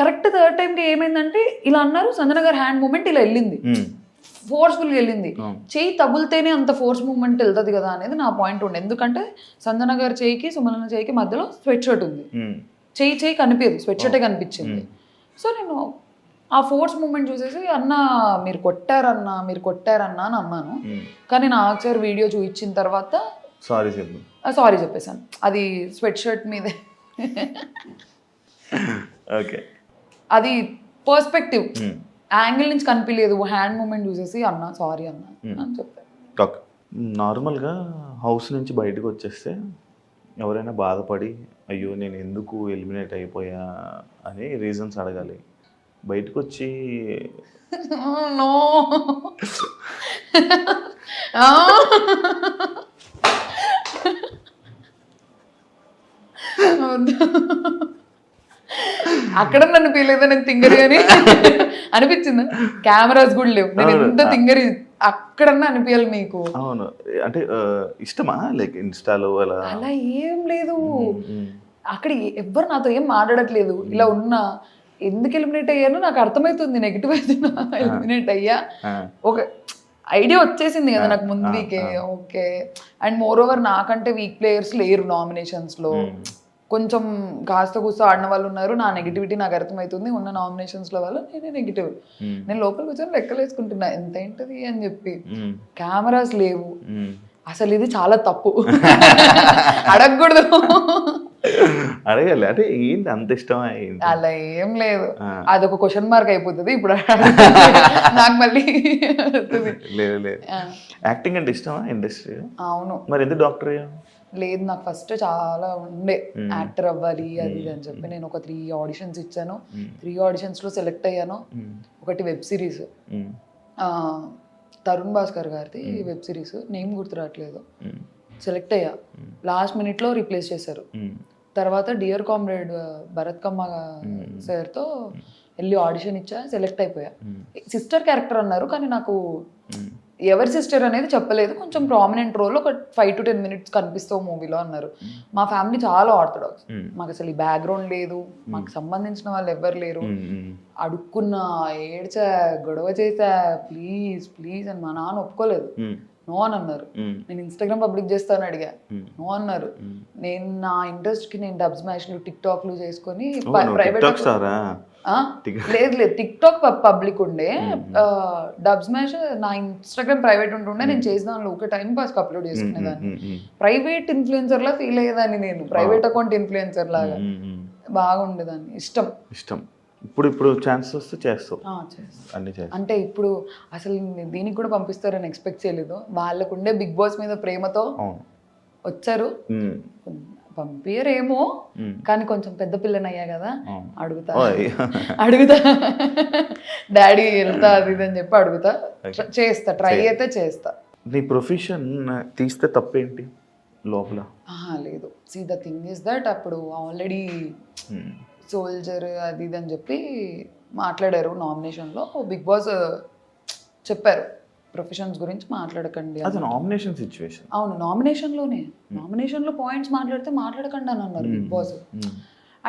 Speaker 2: కరెక్ట్ థర్డ్ టైంకి ఏమైందంటే ఇలా అన్నారు, సంజన గారు హ్యాండ్ మూమెంట్ ఇలా వెళ్ళింది, ఫోర్స్ఫుల్గా వెళ్ళింది. చెయ్యి తగులితేనే అంత ఫోర్స్ మూమెంట్ వెళ్తుంది కదా అనేది నా పాయింట్ ఉండే. ఎందుకంటే సంజన గారి చేయికి సుమన్ అన్న చేయికి మధ్యలో స్వెట్ షర్ట్ ఉంది, చెయ్యి కనిపించదు, స్వెట్ షర్టే కనిపించింది. సో నేను ఆ ఫోర్స్ మూమెంట్ చూసేసి, అన్న మీరు కొట్టారన్నా అని అన్నాను. కానీ నా ఒకసారి వీడియో చూపించిన తర్వాత సారీ చెప్పేశాను, అది స్వెట్ షర్ట్ మీదే.
Speaker 1: ఓకే,
Speaker 2: అది పర్స్పెక్టివ్ యాంగిల్ నుంచి కనిపించలేదు, హ్యాండ్ మూమెంట్ చూసేసి అన్న సారీ అన్న అని చెప్పాను.
Speaker 1: ఓకే, నార్మల్గా హౌస్ నుంచి బయటకు వచ్చేస్తే ఎవరైనా బాధపడి అయ్యో నేను ఎందుకు ఎలిమినేట్ అయిపోయా అని రీజన్స్ అడగాలి. బయటకు వచ్చి
Speaker 2: నో అక్కడ నన్ను ఫీల్ నేను తింగరి అని అనిపించింది. కెమెరాస్ కూడా లేవు, నేను ఎంత తింగరి అక్కడన్నా అనిపించాలి మీకు.
Speaker 1: అవును, అంటే ఇష్టమా లైక్ ఇన్స్టాలో అలా?
Speaker 2: అలా ఏం లేదు, అక్కడ ఎవ్వరు నాతో ఏం మాట్లాడట్లేదు. ఇలా ఉన్నా ఎందుకు ఎలిమినేట్ అయ్యానో నాకు అర్థమవుతుంది, నెగిటివ్ అయితే ఎలిమినేట్ అయ్యా ఒక ఐడియా వచ్చేసింది కదా నాకు ముందు వీకే. ఓకే, అండ్ మోర్ ఓవర్ నాకంటే వీక్ ప్లేయర్స్ లేరు నామినేషన్స్ లో, కొంచెం కాస్త కూస్త ఆడిన వాళ్ళు ఉన్నారు. నా నెగిటివిటీ నాకు అర్థమవుతుంది, ఉన్న నామినేషన్స్ లో వాళ్ళు నేనే నెగిటివ్. నేను లోపలికి వచ్చాను లెక్కలు వేసుకుంటున్నా ఎంత ఏంటది అని చెప్పి. కెమెరాస్ లేవు, అసలు ఇది చాలా తప్పు, అడగకూడదు.
Speaker 1: అడగాలి. అంటే ఏంటి అంత ఇష్టమా?
Speaker 2: అలా ఏం లేదు, అదొక క్వశ్చన్ మార్క్ అయిపోతుంది ఇప్పుడు నాకు మళ్ళీ.
Speaker 1: లేదు లేదు, యాక్టింగ్ అంటే ఇష్టమా ఇండస్ట్రీ?
Speaker 2: అవును.
Speaker 1: మరి ఎందుకు డాక్టర్ అయ్యా?
Speaker 2: లేదు, నాకు ఫస్ట్ చాలా ఉండే యాక్టర్ అవ్వాలి అది ఇది అని చెప్పి. నేను ఒక 3 ఆడిషన్స్ ఇచ్చాను, 3 ఆడిషన్స్ లో సెలెక్ట్ అయ్యాను. ఒకటి వెబ్ సిరీస్, తరుణ్ భాస్కర్ గారిది వెబ్ సిరీస్, నేమ్ గుర్తు రావట్లేదు, సెలెక్ట్ అయ్యా. లాస్ట్ మినిట్ లో రీప్లేస్ చేశారు. తర్వాత డియర్ కామ్రేడ్ భరత్ కమ్మ సార్తో వెళ్ళి ఆడిషన్ ఇచ్చా, సెలెక్ట్ అయిపోయా. సిస్టర్ క్యారెక్టర్ అన్నారు, కానీ నాకు ఎవరి సిస్టర్ అనేది చెప్పలేదు. కొంచెం ప్రామినెంట్ రోల్, ఒక 5 to 10 minutes కనిపిస్తావు మూవీలో అన్నారు. మా ఫ్యామిలీ చాలా ఆర్థడాక్స్, మాకు అసలు ఈ బ్యాక్గ్రౌండ్ లేదు, మాకు సంబంధించిన వాళ్ళు ఎవ్వరు లేరు. అడుక్కున్నా, ఏడ్చా, గొడవ చేసా, ప్లీజ్ ప్లీజ్ అని. మా నాన్న ఒప్పుకోలేదు, నో అని అన్నారు. నేను ఇన్స్టాగ్రామ్ పబ్లిక్ చేస్తాను అడిగా, నో అన్నారు. నేను నా ఇంట్రెస్ట్ కి నేను డబ్ స్మాష్లు టిక్ టాక్లు చేసుకొని ప్రైవేట్, లేదు లేదు టిక్ టాక్ పబ్లిక్ ఉండే, డబ్ స్మాష్ నా ఇన్స్టాగ్రామ్ ప్రైవేట్ ఉంటుండే. నేను చేసిన దానిలో ఒక టైం పాస్ అప్లోడ్ చేసుకునేదాన్ని. ప్రైవేట్ ఇన్ఫ్లుయెన్సర్ లా ఫీల్ అయ్యేదాన్ని నేను, ప్రైవేట్ అకౌంట్ ఇన్ఫ్లుయెన్సర్ లాగా బాగుండేదాన్ని. ఇష్టం.
Speaker 1: ఇప్పుడు ఛాన్సెస్ వస్తే చేస్తావు అన్ని?
Speaker 2: అంటే ఇప్పుడు అసలు దీనికి కూడా పంపిస్తారని ఎక్స్పెక్ట్ చేయలేదు. వాళ్ళకుండే బిగ్ బాస్ మీద ప్రేమతో వచ్చారు. పంపియరేమో, కానీ కొంచెం పెద్ద పిల్లని అయ్యా కదా, అడుగుతా
Speaker 1: ఓయ్.
Speaker 2: అడుగుతా డాడీ వెళ్తా అది ఇది అని చెప్పి అడుగుతా, చేస్తా, ట్రై అయితే చేస్తా.
Speaker 1: నీ ప్రొఫెషన్ తీస్తే తప్పేంటి లోపల?
Speaker 2: లేదు, see the thing is that అప్పుడు ఆల్రెడీ సోల్జర్ అది ఇది అని చెప్పి మాట్లాడారు నామినేషన్లో. బిగ్ బాస్ చెప్పారు ప్రొఫెషన్స్ గురించి మాట్లాడకండి.
Speaker 1: అది నామినేషన్ సిచ్యువేషన్.
Speaker 2: అవును, నామినేషన్లో పాయింట్స్ మాట్లాడకండి అని అన్నారు Bigg Boss.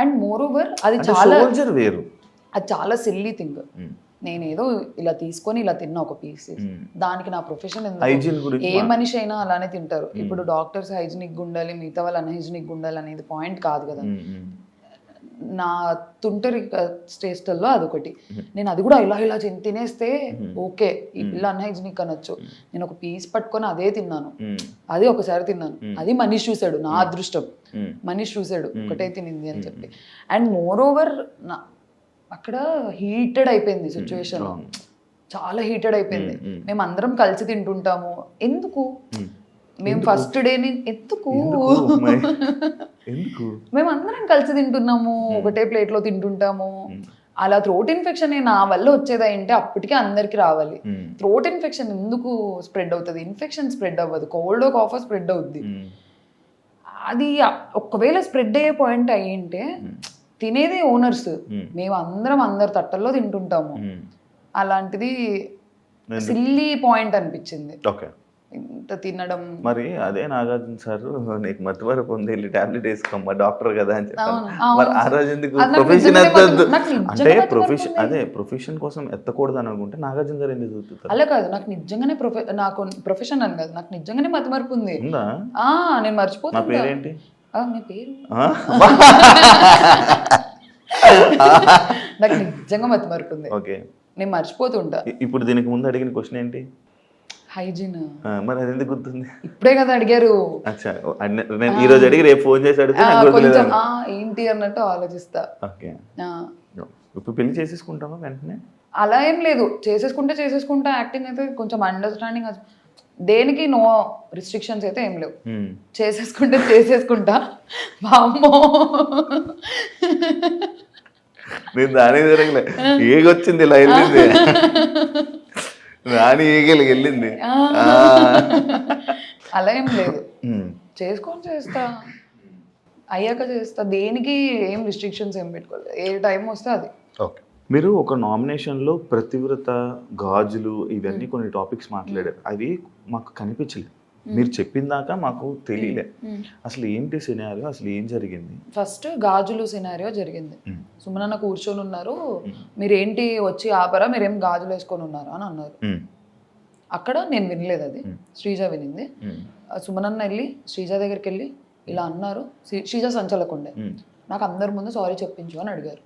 Speaker 2: And moreover అది చాలా
Speaker 1: వేరు,
Speaker 2: అది చాలా సిల్లీ థింగ్. నేనేదో ఇలా తీసుకొని ఇలా తిన్నా ఒక పీస్, దానికి నా ప్రొఫెషన్ ఏ మనిషి అయినా అలానే తింటారు. ఇప్పుడు డాక్టర్స్ హైజీనిక్ ఉండాలి, మిగతా వాళ్ళు అన్హైజీనిక్ ఉండాలి అనేది పాయింట్ కాదు కదా. నా తుంటరి స్టేస్టల్లో అదొకటి. నేను అది కూడా ఇలా తినేస్తే ఓకే, ఈ పిల్ల అన్హైజీనిక్ అనొచ్చు. నేను ఒక పీస్ పట్టుకొని అదే తిన్నాను, అది ఒకసారి తిన్నాను, అది మనీష్ చూసాడు, నా అదృష్టం మనీష్ చూసాడు ఒకటే తినింది అని చెప్పి. అండ్ మోర్ ఓవర్ అక్కడ హీటెడ్ అయిపోయింది సిచ్యువేషన్, చాలా హీటెడ్ అయిపోయింది. మేము అందరం కలిసి తింటుంటాము, ఎందుకు మేము ఫస్ట్ డేని ఎందుకు మేము అందరం కలిసి తింటున్నాము, ఒకటే ప్లేట్లో తింటుంటాము. అలా థ్రోట్ ఇన్ఫెక్షన్ నా వల్ల వచ్చేది అంటే అప్పటికే అందరికి రావాలి. థ్రోట్ ఇన్ఫెక్షన్ ఎందుకు స్ప్రెడ్ అవుతుంది? ఇన్ఫెక్షన్ స్ప్రెడ్ అవ్వదు, కోల్డ్ కాఫ్ స్ప్రెడ్ అవుద్ది. అది ఒకవేళ స్ప్రెడ్ అయ్యే పాయింట్ అయ్యింటే తినేది ఓనర్స్, మేము అందరం అందరి తట్టల్లో తింటుంటాము. అలాంటిది సిల్లీ పాయింట్ అనిపించింది ఇంత తినడం.
Speaker 1: మరి అదే నాగార్జున సార్ నీకు మతివరపు ఉంది, వెళ్ళి టాబ్లెట్ వేసుకోమ్మా డాక్టర్ కదా అని చెప్పాను. ఆ రోజు ఎందుకు ప్రొఫెషన్ ఎత్తద్దు అంటే ప్రొఫెషన్ కోసం ఎత్తకూడదు అని అనుకుంటే నాగార్జున గారు ఎందుకు చూపుతారు?
Speaker 2: అలా కాదు, నాకు నిజంగానే నాకు ప్రొఫెషన్ అని కాదు, నాకు నిజంగానే మతిమరుపు ఉంది. నేను మర్చిపోతాను.
Speaker 1: నా పేరేంటి?
Speaker 2: మీ పేరు నాకు నిజంగా మతిమరుపు ఉంది.
Speaker 1: ఓకే, నేను
Speaker 2: మర్చిపోతుంటా.
Speaker 1: ఇప్పుడు దీనికి ముందు అడిగిన క్వశ్చన్ ఏంటి?
Speaker 2: హైజీన్.
Speaker 1: మరి అది ఎందుకు గుర్తుంది?
Speaker 2: ఇప్పుడే కదా అడిగారు.
Speaker 1: నేను ఈ రోజు అడిగి రేపు ఫోన్ చేసి అడిగితే
Speaker 2: ఏంటి అన్నట్టు ఆలోచిస్తా.
Speaker 1: ఓకే, ఇప్పుడు పెళ్లి చేసేసుకుంటావా వెంటనే?
Speaker 2: అలా ఏం లేదు, చేసేసుకుంటా. యాక్టింగ్ అయితే కొంచెం అండర్స్టాండింగ్, దేనికి నో రిస్ట్రిక్షన్స్ అయితే ఏం లేవు. చేసేసుకుంటా. వామ్మో,
Speaker 1: నేను దానికి జరగలే, ఏగొచ్చింది ఇలా వెళ్ళింది, రాని ఏగలిగి వెళ్ళింది.
Speaker 2: అలా ఏం లేదు, చేస్తా, అయ్యాక చేస్తా. దేనికి ఏం రిస్ట్రిక్షన్స్ ఏం పెట్టుకోలేదు, ఏ టైం వస్తే అది.
Speaker 1: ఓకే, మీరు ఒక నామినేషన్లో ప్రతివ్రత, గాజులు ఇవన్నీ కొన్ని టాపిక్స్ మాట్లాడారు. అవి మాకు కనిపించలేదు, మీరు చెప్పిన దాకా మాకు తెలియలే. అసలు ఏంటి సినారియో, అసలు ఏం జరిగింది?
Speaker 2: ఫస్ట్ గాజులు సినారియో జరిగింది. సుమనన్న కూర్చొని ఉన్నారు, మీరేంటి వచ్చి ఆపరా, మీరేం గాజులు వేసుకొని ఉన్నారా అని అన్నారు. అక్కడ నేను వినలేదు, అది శ్రీజ వినింది. సుమనన్న వెళ్ళి శ్రీజ దగ్గరికి వెళ్ళి ఇలా అన్నారు, శ్రీజ సంచలకుండే, నాకు అందరి ముందు సారీ చెప్పించు అని అడిగారు.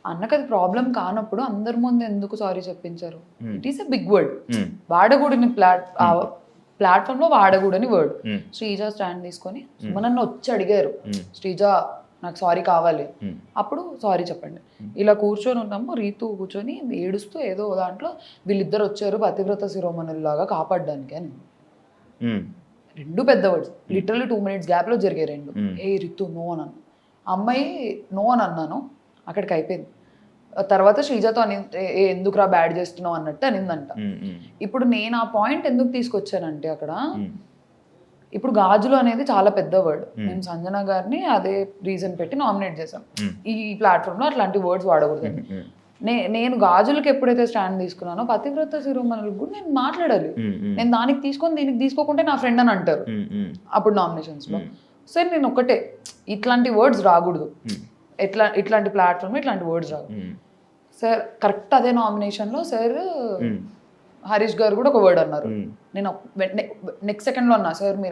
Speaker 2: అన్నకు అది ప్రాబ్లం కానప్పుడు అందరి ముందు ఎందుకు సారీ చెప్పించారు? It is a big word, వాడకూడని ప్లాట్ఫామ్ లో వాడకూడని వర్డ్. శ్రీజ స్టాండ్ తీసుకొని సుమనన్న వచ్చి అడిగారు, శ్రీజ నాకు సారీ కావాలి, అప్పుడు సారీ చెప్పండి. ఇలా కూర్చొని ఉన్నాము, రీతు కూర్చొని ఏడుస్తూ ఏదో దాంట్లో వీళ్ళిద్దరు వచ్చారు పతివ్రత శిరోమణుల్లాగా కాపాడడానికి అని. రెండు పెద్ద వర్డ్స్, లిటరల్లీ 2 minutes గ్యాప్ లో జరిగాయి రెండు. ఏ రితు నో అని అన్నా, అమ్మాయి నో అని అన్నాను, అక్కడికి అయిపోయింది. తర్వాత శ్రీజతో అని ఎందుకురా బ్యాడ్ చేస్తున్నావు అన్నట్టు అనిందంట. ఇప్పుడు నేను ఆ పాయింట్ ఎందుకు తీసుకొచ్చానంటే అక్కడ ఇప్పుడు గాజులు అనేది చాలా పెద్ద వర్డ్. మేము సంజన గారిని అదే రీజన్ పెట్టి నామినేట్ చేసాం. ఈ ప్లాట్ఫామ్ లో అట్లాంటి వర్డ్స్ వాడకూడదు. నేను గాజులకి ఎప్పుడైతే స్టాండ్ తీసుకున్నానో పతివ్రత శిరోమణులకు కూడా నేను మాట్లాడాలి. నేను దానికి తీసుకొని దీనికి తీసుకోకుంటే నా ఫ్రెండ్ అని అంటారు అప్పుడు నామినేషన్స్ లో. సరే నేను ఒక్కటే, ఇట్లాంటి వర్డ్స్ రాకూడదు, ఇట్లాంటి ప్లాట్ఫామ్ ఇట్లాంటి వర్డ్స్ రావు. సార్ కరెక్ట్ అదే నామినేషన్ లో సార్ హరీష్ గారు కూడా ఒక వర్డ్ అన్నారు. నేను నెక్స్ట్ సెకండ్ లో అన్నా, సార్ మీరు